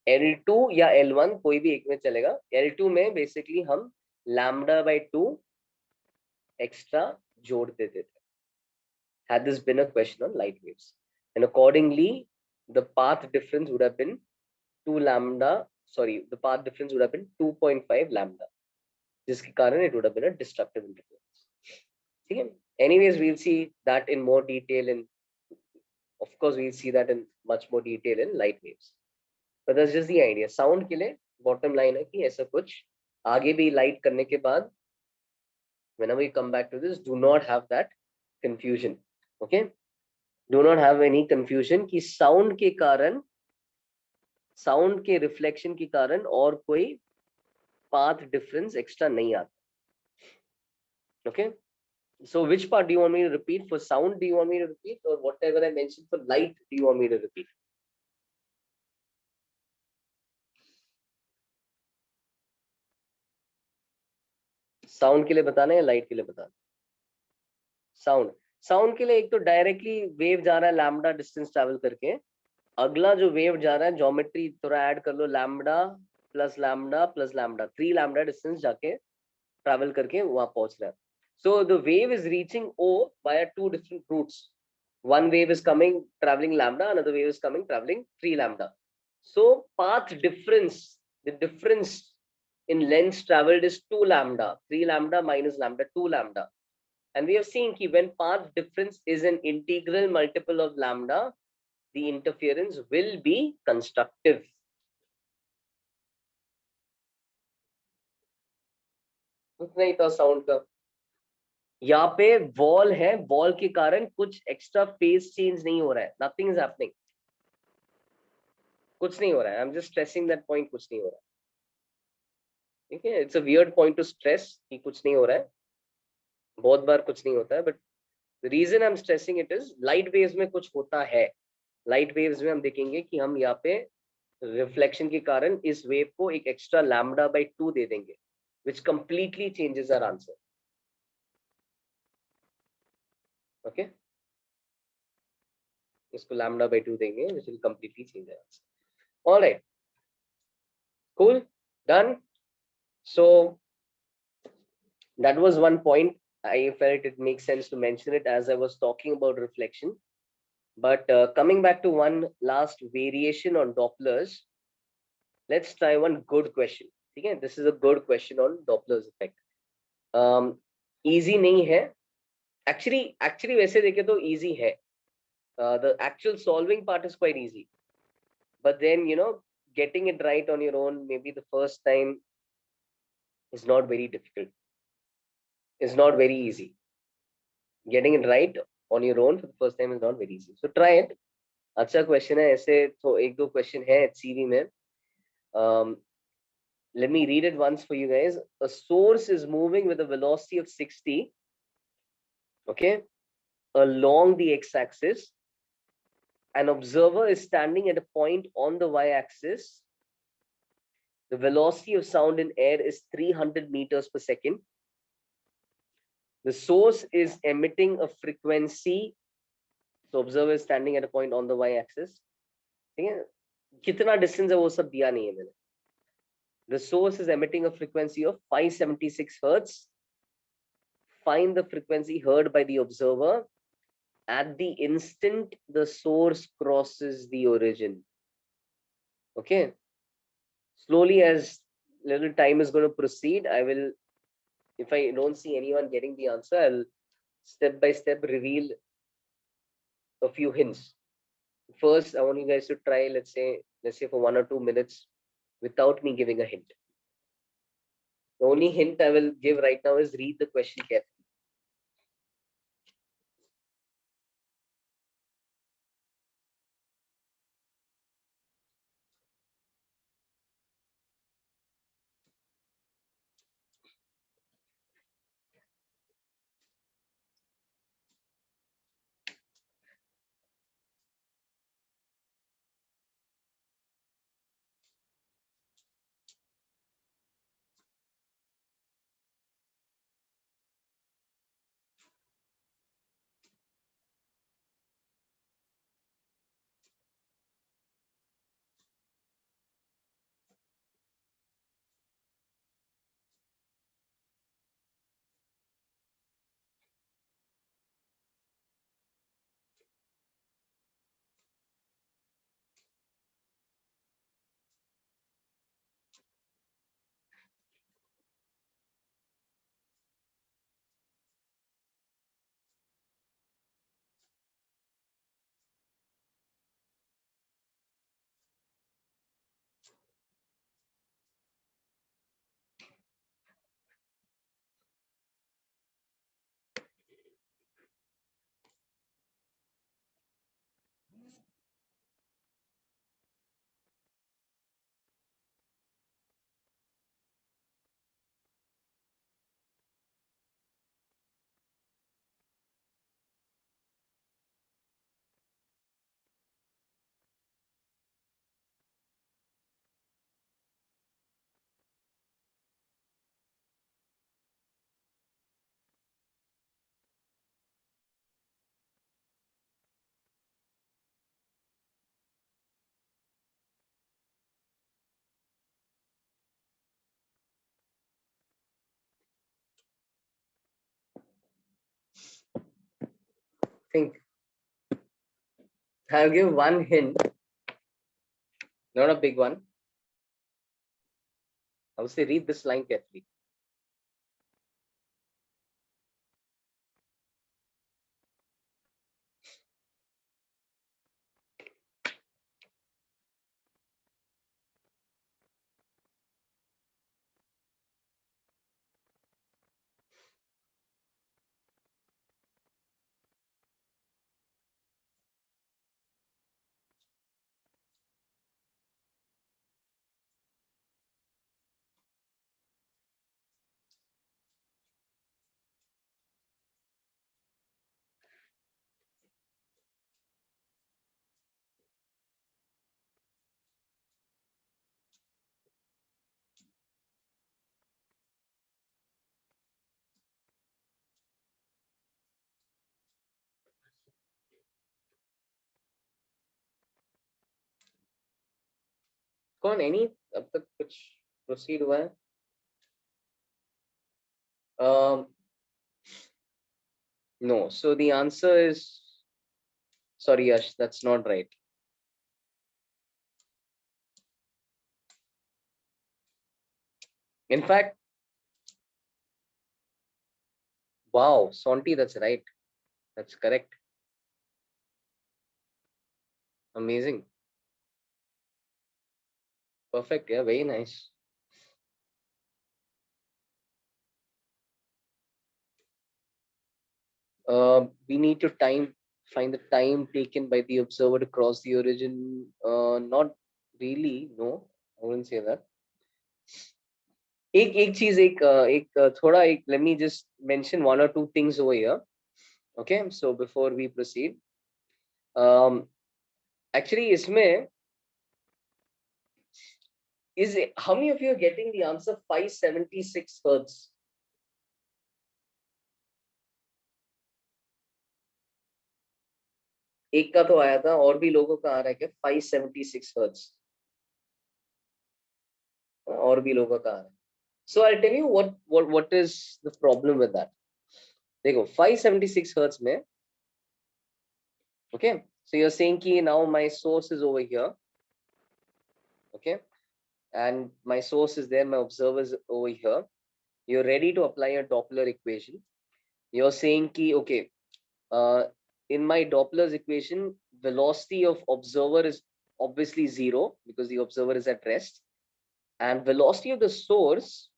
L2 या L1 कोई भी एक में चलेगा. L2 में basically हम lambda by 2 extra जोड़ देते थे. Had this been a question on light waves, and accordingly the path difference would have been 2 lambda, sorry, the path difference would have been 2.5 lambda, जिसके कारण it would have been a destructive interference. ठीक है? Anyways, we'll see that in more detail, and of course we'll see that in much more detail in light waves. But that's just the idea. Sound के लिए bottom line है कि ऐसा कुछ आगे भी light करने के बाद, whenever we come back to this, do not have that confusion. Okay? Do not have any confusion कि sound के कारण, sound के reflection के कारण और कोई path difference extra नहीं आता. Okay? So which part do you want me to repeat? For sound, do you want me to repeat, or whatever I mentioned for light, do you want me to repeat? Sound के लिए बताना है या light के लिए बताना? Sound के लिए एक तो directly wave जा रहा है lambda distance travel करके, अगला जो wave जा रहा है geometry थोड़ा add कर लो, lambda plus lambda plus lambda, 3 lambda distance जाके travel करके वहां पहुंच रहा है. So the wave is reaching O via 2 different routes. One wave is coming traveling lambda, another wave is coming traveling 3 lambda. So path difference, the difference in length traveled is 2 lambda, 3 lambda minus lambda, 2 lambda. And we have seen that when path difference is an integral multiple of lambda, the interference will be constructive. उतना ही था sound का. यहाँ पे wall है, wall के कारण कुछ extra phase change नहीं हो रहा है. नथिंग इज हैपनिंग, कुछ नहीं हो रहा है. I am just stressing that point, कुछ नहीं हो रहा है. ठीक है, it's a weird point two stress कि कुछ नहीं हो रहा है. बहुत बार कुछ नहीं होता है, but the reason I am stressing it is light waves में कुछ होता है. लाइट वेव्स में हम देखेंगे कि हम यहाँ पे रिफ्लेक्शन के कारण इस वेव को एक एक्स्ट्रा लैम्बडा बाय 2 दे देंगे, which completely changes our answer. Okay, इसको lambda by 2 देंगे, which will completely change our answer. All right, cool, done. So that was one point. I felt it makes sense to mention it as I was talking about reflection. But coming back to one last variation on Dopplers, let's try one good question. Okay, this is a good question on Doppler's effect. Easy नहीं है. Actually वैसे देखे तो easy है. The actual solving part is quite easy, but then getting it right on your own, maybe the first time, is not very difficult. It's not very easy. Getting it right on your own for the first time is not very easy. So try it. अच्छा question है. ऐसे तो एक दो question है HCV में. Let me read it once for you guys. A source is moving with a velocity of 60, okay, along the x-axis. An observer is standing at a point on the y-axis. The velocity of sound in air is 300 meters per second. The source is emitting a frequency. So observer is standing at a point on the y-axis. कितना distance है वो सब दिया नहीं है मैंने. The source is emitting a frequency of 576 hertz. Find the frequency heard by the observer at the instant the source crosses the origin. Okay. Slowly, as little time is going to proceed, I will, if I don't see anyone getting the answer, I'll step by step reveal a few hints. First, I want you guys to try, let's say for 1 or 2 minutes without me giving a hint. The only hint I will give right now is read the question carefully. Think. I'll give one hint, not a big one. I would say read this line carefully. कौन any अब तक कुछ proceed हुआ है? No. So the answer is, sorry Yash, that's not right. In fact, wow, Sonti, that's right. That's correct. Amazing. Perfect. Yeah, very nice. We need to find the time taken by the observer to cross the origin. Not really. No, I wouldn't say that. एक चीज एक थोड़ा एक let me just mention 1 or 2 things over here. Okay, so before we proceed, actually इसमें is how many of you are getting the answer 576 hertz? एक का तो आया था और भी लोगों का आ रहा है क्या 576 hertz? और भी लोगों का आ रहा है. So I'll tell you what is the problem with that. देखो 576 hertz में, okay, so you're saying कि now my source is over here, okay, and my source is there, my observer is over here. You're ready to apply a Doppler equation. You're saying कि okay, in my Doppler's equation, velocity of observer is obviously 0 because the observer is at rest, and velocity of the source,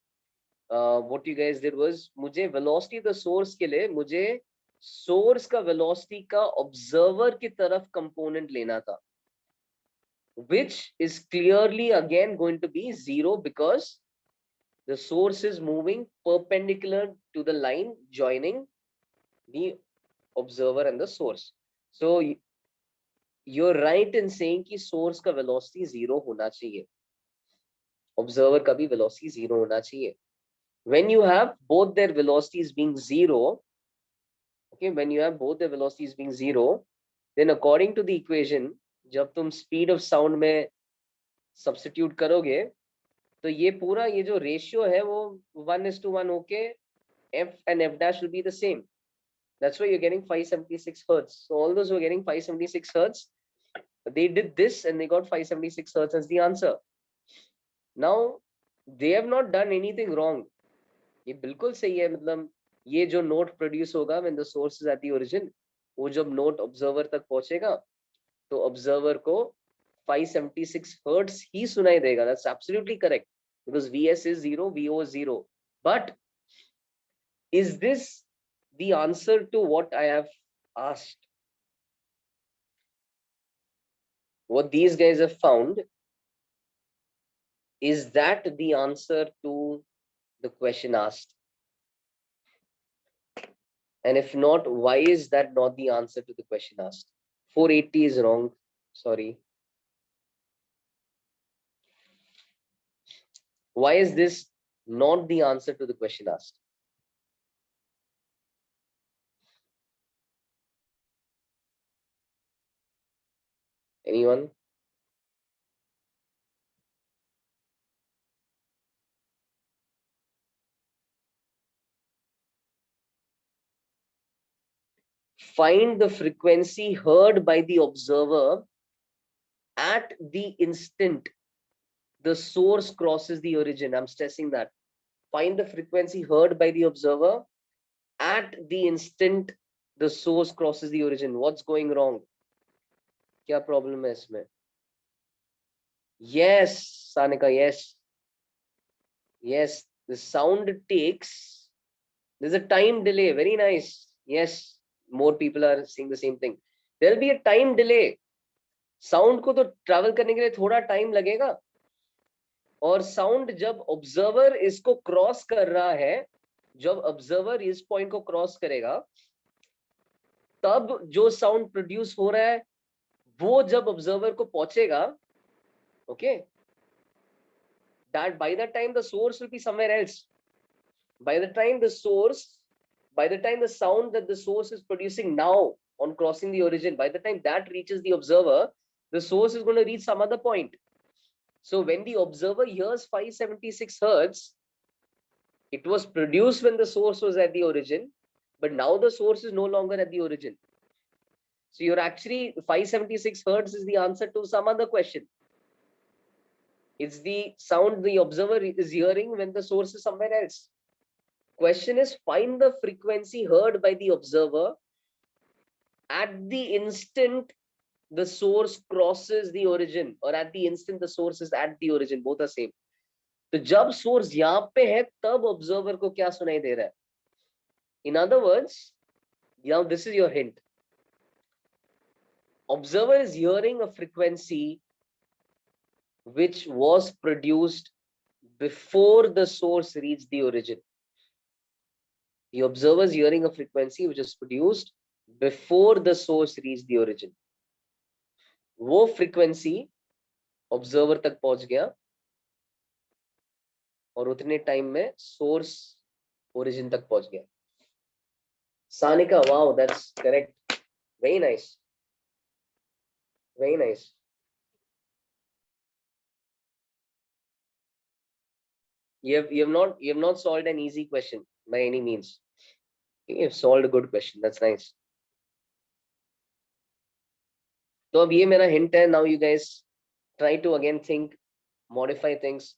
what you guys did was, मुझे velocity of the source के लिए मुझे source का velocity का observer की तरफ component लेना था, which is clearly again going to be 0 because the source is moving perpendicular to the line joining the observer and the source. So you're right in saying कि source का velocity 0 होना चाहिए, observer का भी velocity 0 होना चाहिए. When you have both their velocities being 0, okay, when you have both their velocities being 0, then according to the equation, जब तुम speed of sound में substitute करोगे, तो ये पूरा ये जो ratio है वो 1:1 होके f and f dash will be the same. That's why you're getting 576 hertz. So all those who are getting 576 hertz, they did this and they got 576 hertz as the answer. Now they have not done anything wrong. ये बिल्कुल सही है, मतलब ये जो note produce होगा when the source is at the origin, वो जब नोट ऑब्जर्वर तक पहुंचेगा तो ऑब्जर्वर को 576 हर्ट्ज ही सुनाई देगा. That's absolutely correct because Vs is 0, Vo is 0. But is this the answer to what I have asked? What these guys have found, is that the answer to the question asked? And if not, why is that not the answer to the question asked? 480 is wrong. Sorry. Why is this not the answer to the question asked? Anyone? Find the frequency heard by the observer at the instant the source crosses the origin. I'm stressing that. Find the frequency heard by the observer at the instant the source crosses the origin. What's going wrong? क्या problem है इसमें? Yes, Sanika, yes. Yes, the sound takes, there's a time delay. Very nice. Yes, more people are saying the same thing. There'll be a time delay. Sound को तो travel करने के लिए थोड़ा time लगेगा, और sound जब observer इसको cross कर रहा है, जब observer इस point को cross करेगा, तब जो sound produce हो रहा है वो जब observer को पहुंचेगा, okay, that by the time the source will be somewhere else. By the time the sound that the source is producing now on crossing the origin, by the time that reaches the observer, the source is going to reach some other point. So when the observer hears 576 hertz, it was produced when the source was at the origin, but now the source is no longer at the origin. So you're actually 576 hertz is the answer to some other question. It's the sound the observer is hearing when the source is somewhere else. Question is, find the frequency heard by the observer at the instant the source crosses the origin, or at the instant the source is at the origin. Both are same. तो जब source यहाँ पे है तब observer को क्या सुनाई दे रहा है? In other words, now this is your hint. Observer is hearing a frequency which was produced before the source reached the origin. The observer is hearing a frequency which was produced before the source reached the origin. वो frequency observer तक पहुंच गया और उतने time में source origin तक पहुंच गया. Sanika, wow, that's correct. Very nice. Very nice. You have not solved an easy question by any means. You have solved a good question. That's nice. तो अब ये मेरा hint है. Now you guys try to again think, modify things.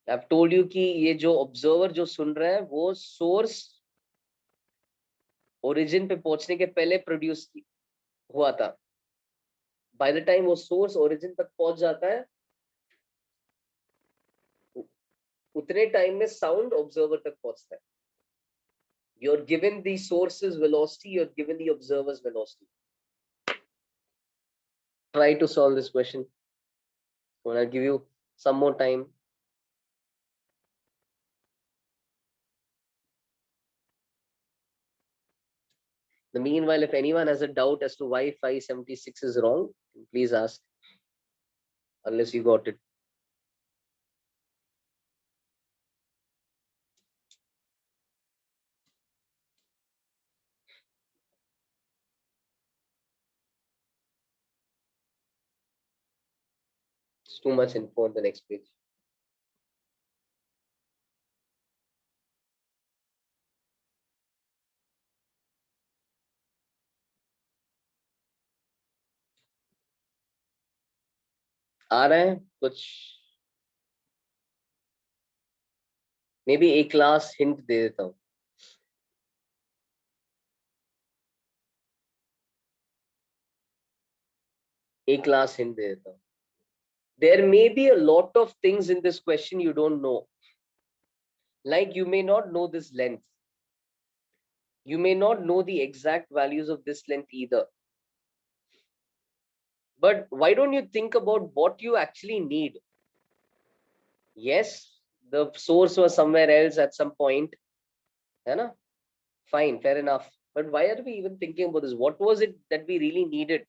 I've told you कि ये जो observer जो सुन रहा है वो source origin पे पहुंचने के पहले produce हुआ था, बाय द टाइम वो सोर्स ओरिजिन तक पहुंच जाता है, उतने टाइम में साउंड ऑब्जर्वर तक पहुंचता है. You're given the source's velocity, you're given the observer's velocity. Try to solve this question. I'll give you some more time. The meanwhile, if anyone has a doubt as to why 576 is wrong, please ask, unless you got it. It's too much info on the next page. आ रहा है कुछ? May be एक class hint दे देता हूँ. एक class hint दे देता हूँ. There may be a lot of things in this question you don't know. Like you may not know this length. You may not know the exact values of this length either. But why don't you think about what you actually need? Yes, the source was somewhere else at some point. है ना? Fine, fair enough. But why are we even thinking about this? What was it that we really needed?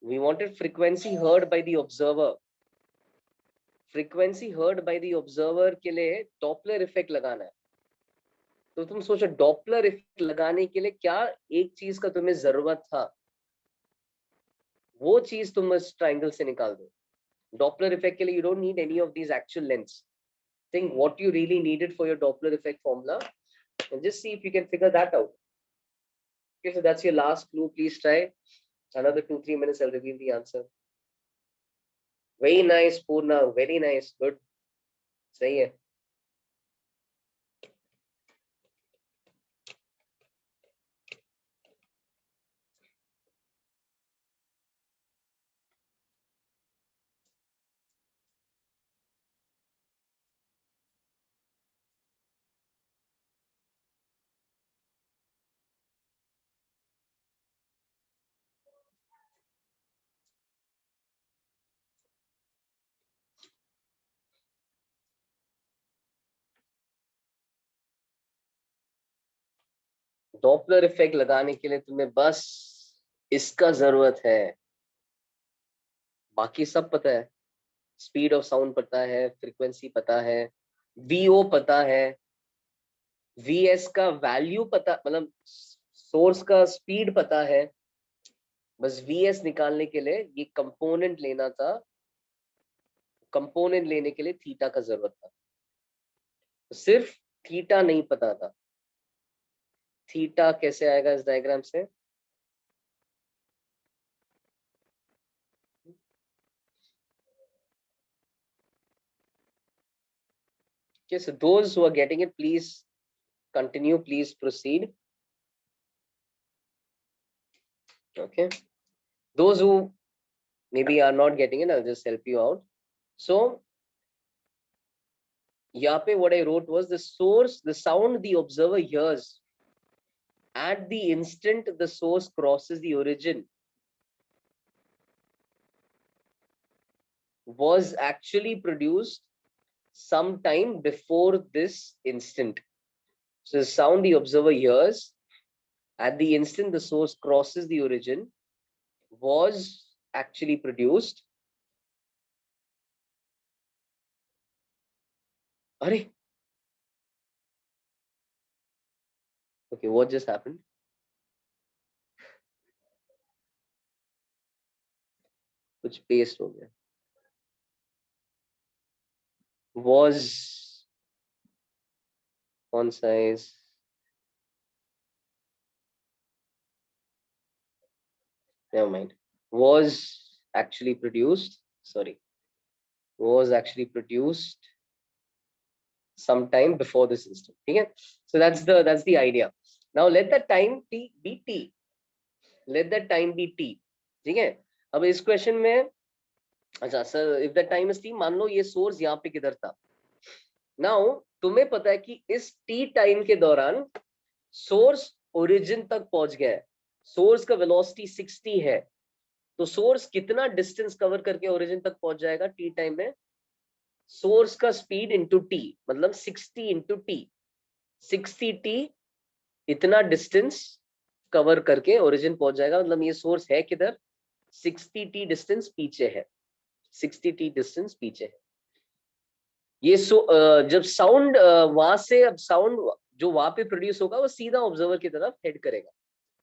We wanted frequency heard by the observer. Frequency heard by the observer के लिए Doppler effect लगाना है. तो तुम सोचो Doppler effect लगाने के लिए क्या एक चीज का तुम्हें जरूरत था, वो चीज तुम इस ट्रायंगल से निकाल दो. Doppler effect के लिए you don't need any of these actual lengths. Think what you really needed for your Doppler effect formula and just see if you can figure that out. Okay, so that's your last clue. Please try. Another 2-3 minutes, I'll reveal the answer. Very nice, Purna. Very nice. Good. सही है. Doppler effect लगाने के लिए तुम्हें बस इसका जरूरत है. बाकी सब पता है. स्पीड ऑफ साउंड पता है, फ्रीक्वेंसी पता है, वीओ पता है, वीएस का वैल्यू पता, मतलब सोर्स का स्पीड पता है. बस वीएस निकालने के लिए ये कंपोनेंट लेना था. कंपोनेंट लेने के लिए थीटा का जरूरत था. सिर्फ थीटा नहीं पता था. थीटा कैसे आएगा इस डायग्राम से? Okay, so those who are getting it, please continue, please proceed. Okay, those who maybe are not getting it, I'll just help you out. So यहाँ पे what I wrote was the source, the sound the observer hears at the instant the source crosses the origin was actually produced sometime before this instant. So the sound the observer hears at the instant the source crosses the origin was actually produced. अरे, okay, what just happened? कुछ paste हो गया. Was on size. Never mind. Was actually produced. Sorry. Was actually produced sometime before this instant. Okay. So that's the idea. Now let the time t be t. let that time be t. ठीक है, अब इस question में अच्छा sir if the time is t, मान लो ये source यहाँ पे किधर था. नाउ तुम्हें पता है कि इस t टाइम के दौरान सोर्स ओरिजिन तक पहुंच गया है, सोर्स का वेलोसिटी 60 है, तो सोर्स कितना डिस्टेंस कवर करके ओरिजिन तक पहुंच जाएगा t टाइम में? सोर्स का स्पीड इंटू t, मतलब 60 इंटू टी, 60t इतना डिस्टेंस कवर करके ओरिजिन पहुंच जाएगा. मतलब ये सोर्स है किधर? 60t डिस्टेंस पीछे है, 60t डिस्टेंस पीछे है. ये जब साउंड वहां से, अब साउंड जो वहां पे प्रोड्यूस होगा वो सीधा ऑब्जर्वर की तरफ हेड करेगा.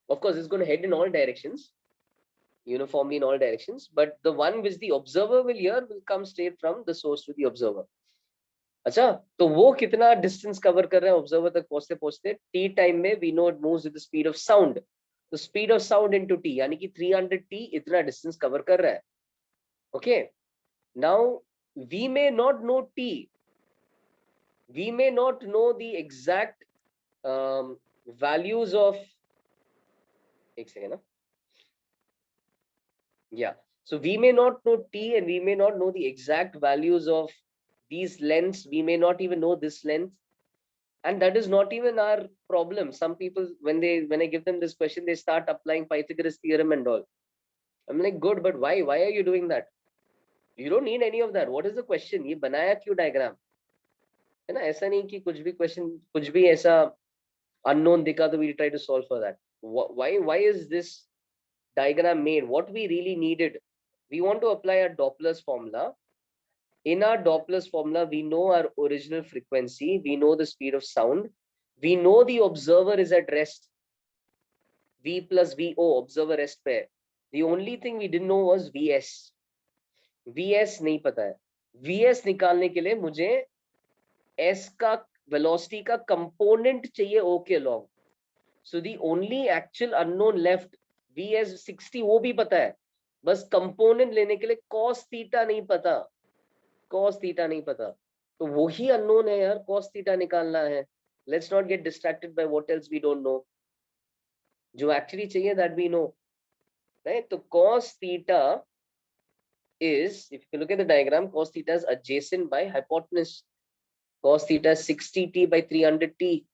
Of course it's gonna head in all directions, uniformly in all directions, but the one which the observer will hear will come straight from the source to the observer. अच्छा, तो वो कितना distance cover कर रहे हैं observer तक पहुंचते पहुंचते? टी टाइम में we know it moves with the speed of sound, तो speed of sound into t, यानी कि 300t इतना डिस्टेंस कवर कर रहा है. Okay, now we may not know t, we may not know the exact values of, एक second ना, yeah, so we may not know t and we may not know the exact values of these lengths, we may not even know this length, and that is not even our problem. Some people, when I give them this question, they start applying Pythagoras theorem and all. I'm like, good, but why are you doing that? You don't need any of that. What is the question? ये बनाया क्यों diagram, है ना? ऐसा नहीं कि कुछ भी क्वेश्चन, कुछ भी ऐसा unknown dikha, so we try to solve for that. Why is this diagram made? What we really needed, we want to apply a Doppler's formula. In our Doppler's formula, we know our original frequency, we know the speed of sound, we know the observer is at rest, v plus vo, observer rest पे. The only thing we didn't know was vs. vs नहीं पता है. vs निकालने के लिए मुझे s का velocity का component चाहिए o के along. So the only actual unknown left, vs 60, वो भी पता है, बस कंपोनेंट लेने के लिए cos थीटा नहीं पता, cos थीटा नहीं पता, तो वही अननोन है यार, cos थीटा निकालना है. Let's not get distracted by what else we don't know. जो एक्चुअली चाहिए that we know, right? तो cos theta is, if you look at the diagram, cos theta is adjacent by hypotenuse. Cos theta is 60t by 300t.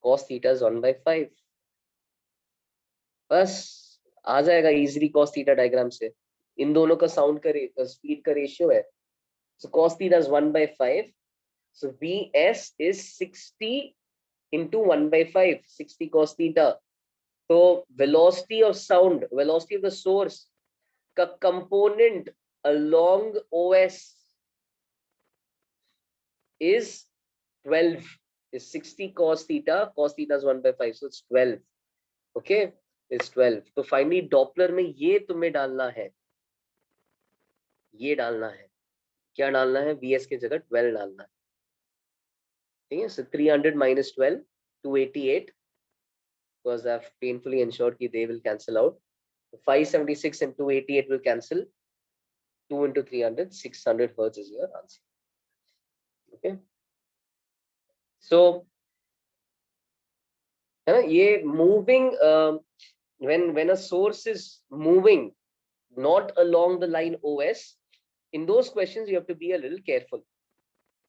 Cos theta is 1/5. बस आ जाएगा easily cos theta diagram से. इन दोनों का sound का speed का ratio है. So cos theta is 1/5. So vs is 60 into 1/5, 60 cos theta. So velocity of sound, velocity of the source का component along OS is 12, is 60 cos theta is 1/5, so it's 12. Okay, it's 12. तो finally Doppler में ये तुम्हें डालना है, ये डालना है, क्या डालना है? vs के जगह 12 डालना है. ठीक है, so 300 minus 12, 288, because I've painfully ensured कि they will cancel out. 576 and 288 will cancel. 2 into 300, 600 hertz is your answer. Okay, so ये moving, when a source is moving not along the line OS, in those questions you have to be a little careful.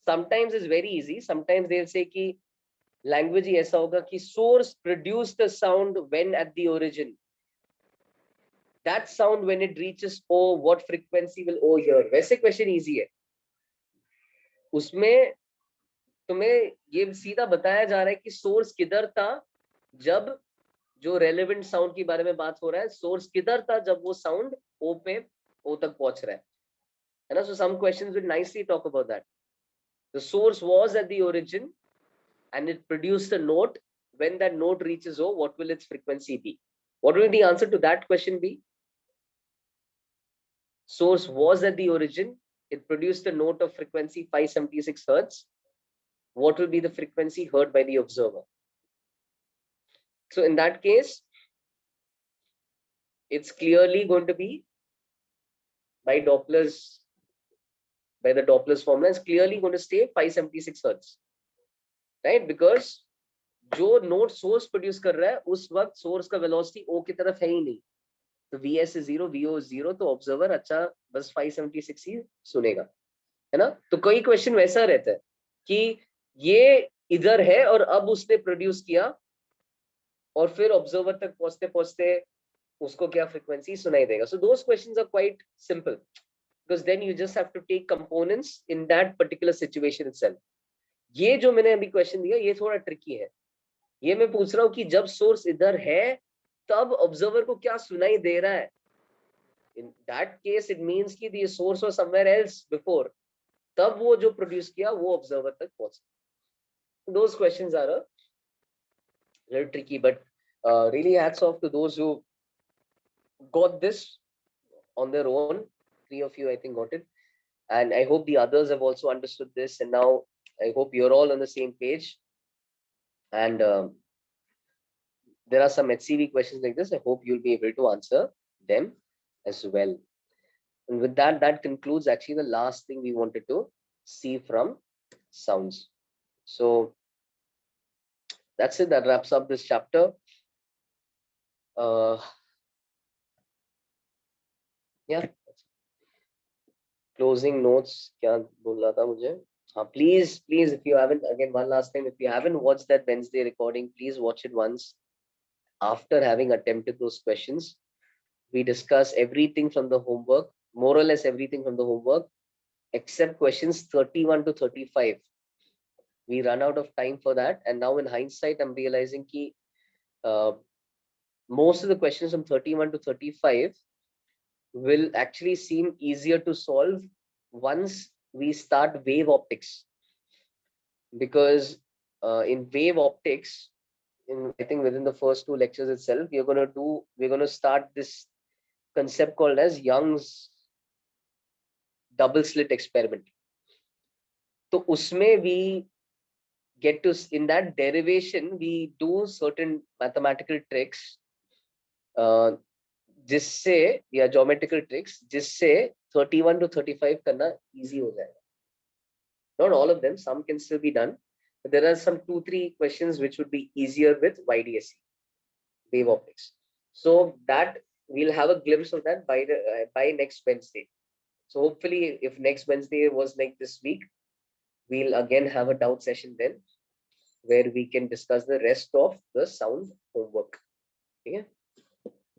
Sometimes it's very easy, sometimes they'll say कि language ही ऐसा होगा कि source produce the sound when at the origin. That sound when it reaches O, what frequency will O hear? वैसे question easy है, उसमें तुम्हें ये सीधा बताया जा रहा है कि सोर्स किधर था जब, जो रेलेवेंट साउंड के बारे में बात हो रहा है, सोर्स किधर था जब वो साउंड ओ पे, ओ तक पहुंच रहा है ना? So some questions will nicely talk about that. The source was at the origin and it produced a note. When that note reaches O, what will its frequency be? What will the answer to that question be? Source was at the origin, it produced a note of frequency 576 hertz. What will be the frequency heard by the observer? So in that case, it's clearly going to be by Doppler's, by the Doppler's formula, it's clearly going to stay 576 hertz, right? Because जो node source produce कर रहा है उस वक्त source का velocity ओ की तरफ है ही नहीं, तो वीएस इज 0, वीओ इज 0, तो ऑब्जर्वर अच्छा बस 576 ही सुनेगा, है ना। तो कई क्वेश्चन वैसा रहता है कि ये इधर है और अब उसने प्रोड्यूस किया और फिर ऑब्जर्वर तक पहुंचते पहुंचते उसको क्या फ्रीक्वेंसी सुनाई देगा. So those questions are quite simple because then you just have to take components in that particular situation itself. ये जो मैंने अभी क्वेश्चन दिया ये थोड़ा ट्रिकी है. ये मैं पूछ रहा हूँ कि जब सोर्स इधर है तब ऑब्जर्वर को क्या सुनाई दे रहा है. In that case it means कि the source was somewhere else before, तब वो जो प्रोड्यूस किया वो ऑब्जर्वर तक पहुंचा. Those questions are a little tricky, but really hats off to those who got this on their own. 3 of you I think got it, and I hope the others have also understood this, and now I hope you're all on the same page. And there are some HCV questions like this. I hope you'll be able to answer them as well. And with that, that concludes actually the last thing we wanted to see from sounds. So that's it. That wraps up this chapter. Yeah. Closing notes. क्या बोल रहा था मुझे? Please, if you haven't, again, one last time, if you haven't watched that Wednesday recording, please watch it once. After having attempted those questions, we discuss everything from the homework, more or less everything from the homework, except questions 31 to 35. We run out of time for that. And now in hindsight, I'm realizing that most of the questions from 31 to 35 will actually seem easier to solve once we start wave optics. Because in wave optics, I think within the first 2 lectures itself, we're going to start this concept called as Young's double slit experiment. So usme we get to, in that derivation, we do certain mathematical tricks, जिससे या geometrical tricks जिससे 31 to 35 करना easy हो जाएगा. Not all of them, some can still be done, but there are some 2-3 questions which would be easier with YDSC, wave optics. So that we'll have a glimpse of that by next Wednesday. So hopefully, if next Wednesday was like this week, we'll again have a doubt session then, where we can discuss the rest of the sound homework. Okay?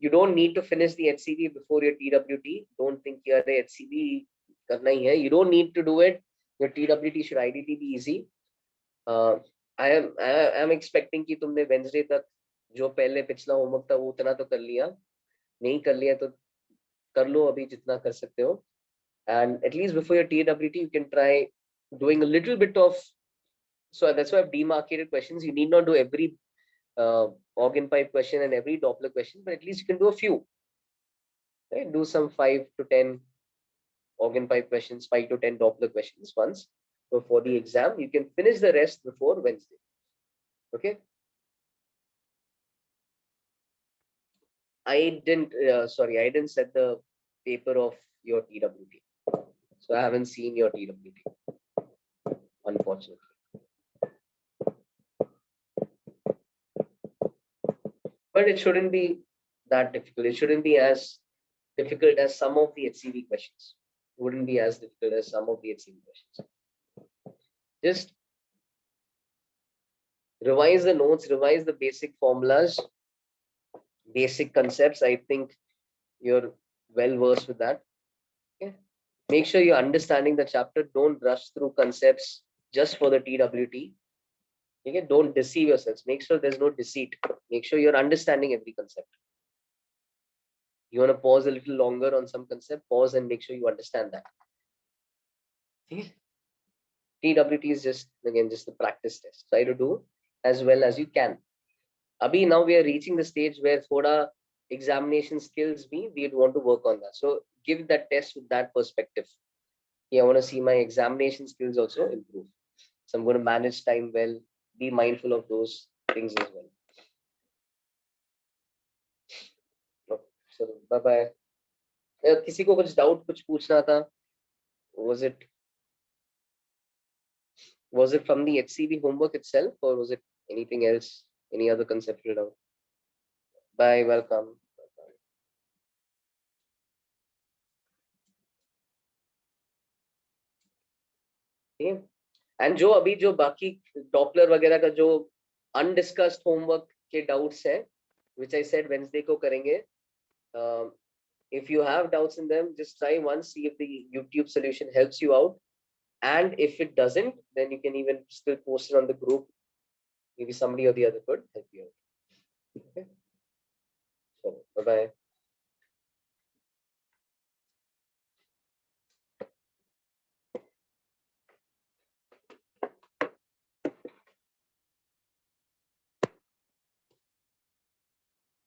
You don't need to finish the HCV before your TWT. Don't think you're the HCV karna hi hai. You don't need to do it. Your TWT should ideally be easy. I am expecting कि तुमने Wednesday तक जो पहले पिछला homework था वो उतना तो कर लिया. नहीं कर लिया तो कर लो अभी जितना कर सकते हो. And at least before your TWT, you can try doing a little bit of. So that's why I've demarcated questions. You need not do every organ pipe question and every Doppler question, but at least you can do a few. Right? Do some 5 to 10 organ pipe questions, 5 to 10 Doppler questions once before the exam. You can finish the rest before Wednesday. Okay. I didn't set the paper of your TWT. So I haven't seen your TWT, unfortunately. But it shouldn't be that difficult. It shouldn't be as difficult as some of the HCV questions. It wouldn't be as difficult as some of the HCV questions. Just revise the notes, revise the basic formulas, basic concepts. I think you're well versed with that. Okay. Make sure you're understanding the chapter. Don't rush through concepts just for the TWT. Okay. Don't deceive yourselves. Make sure there's no deceit. Make sure you're understanding every concept. You want to pause a little longer on some concept, pause and make sure you understand that. Okay. TWT is just, again, just the practice test. Try to do as well as you can. Abhi, now we are reaching the stage where thoda examination skills we'd want to work on that. So give that test with that perspective. Yeah, I want to see my examination skills also improve. So I'm going to manage time well, be mindful of those things as well. Okay, so bye-bye. किसी को कुछ doubt कुछ पूछना था? Was it from the HCV homework itself, or was it Anything else? Any other conceptual doubt? Bye, welcome. And जो अभी जो बाकी डॉपलर वगैरह का जो अनडिस्कस्ड होमवर्क के डाउट्स है which I said Wednesday को करेंगे. If you have doubts in them, just try once, see if the YouTube solution helps you out. And if it doesn't, then you can even still post it on the group. Maybe somebody or the other could help you out. Okay. So, bye-bye.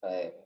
Bye.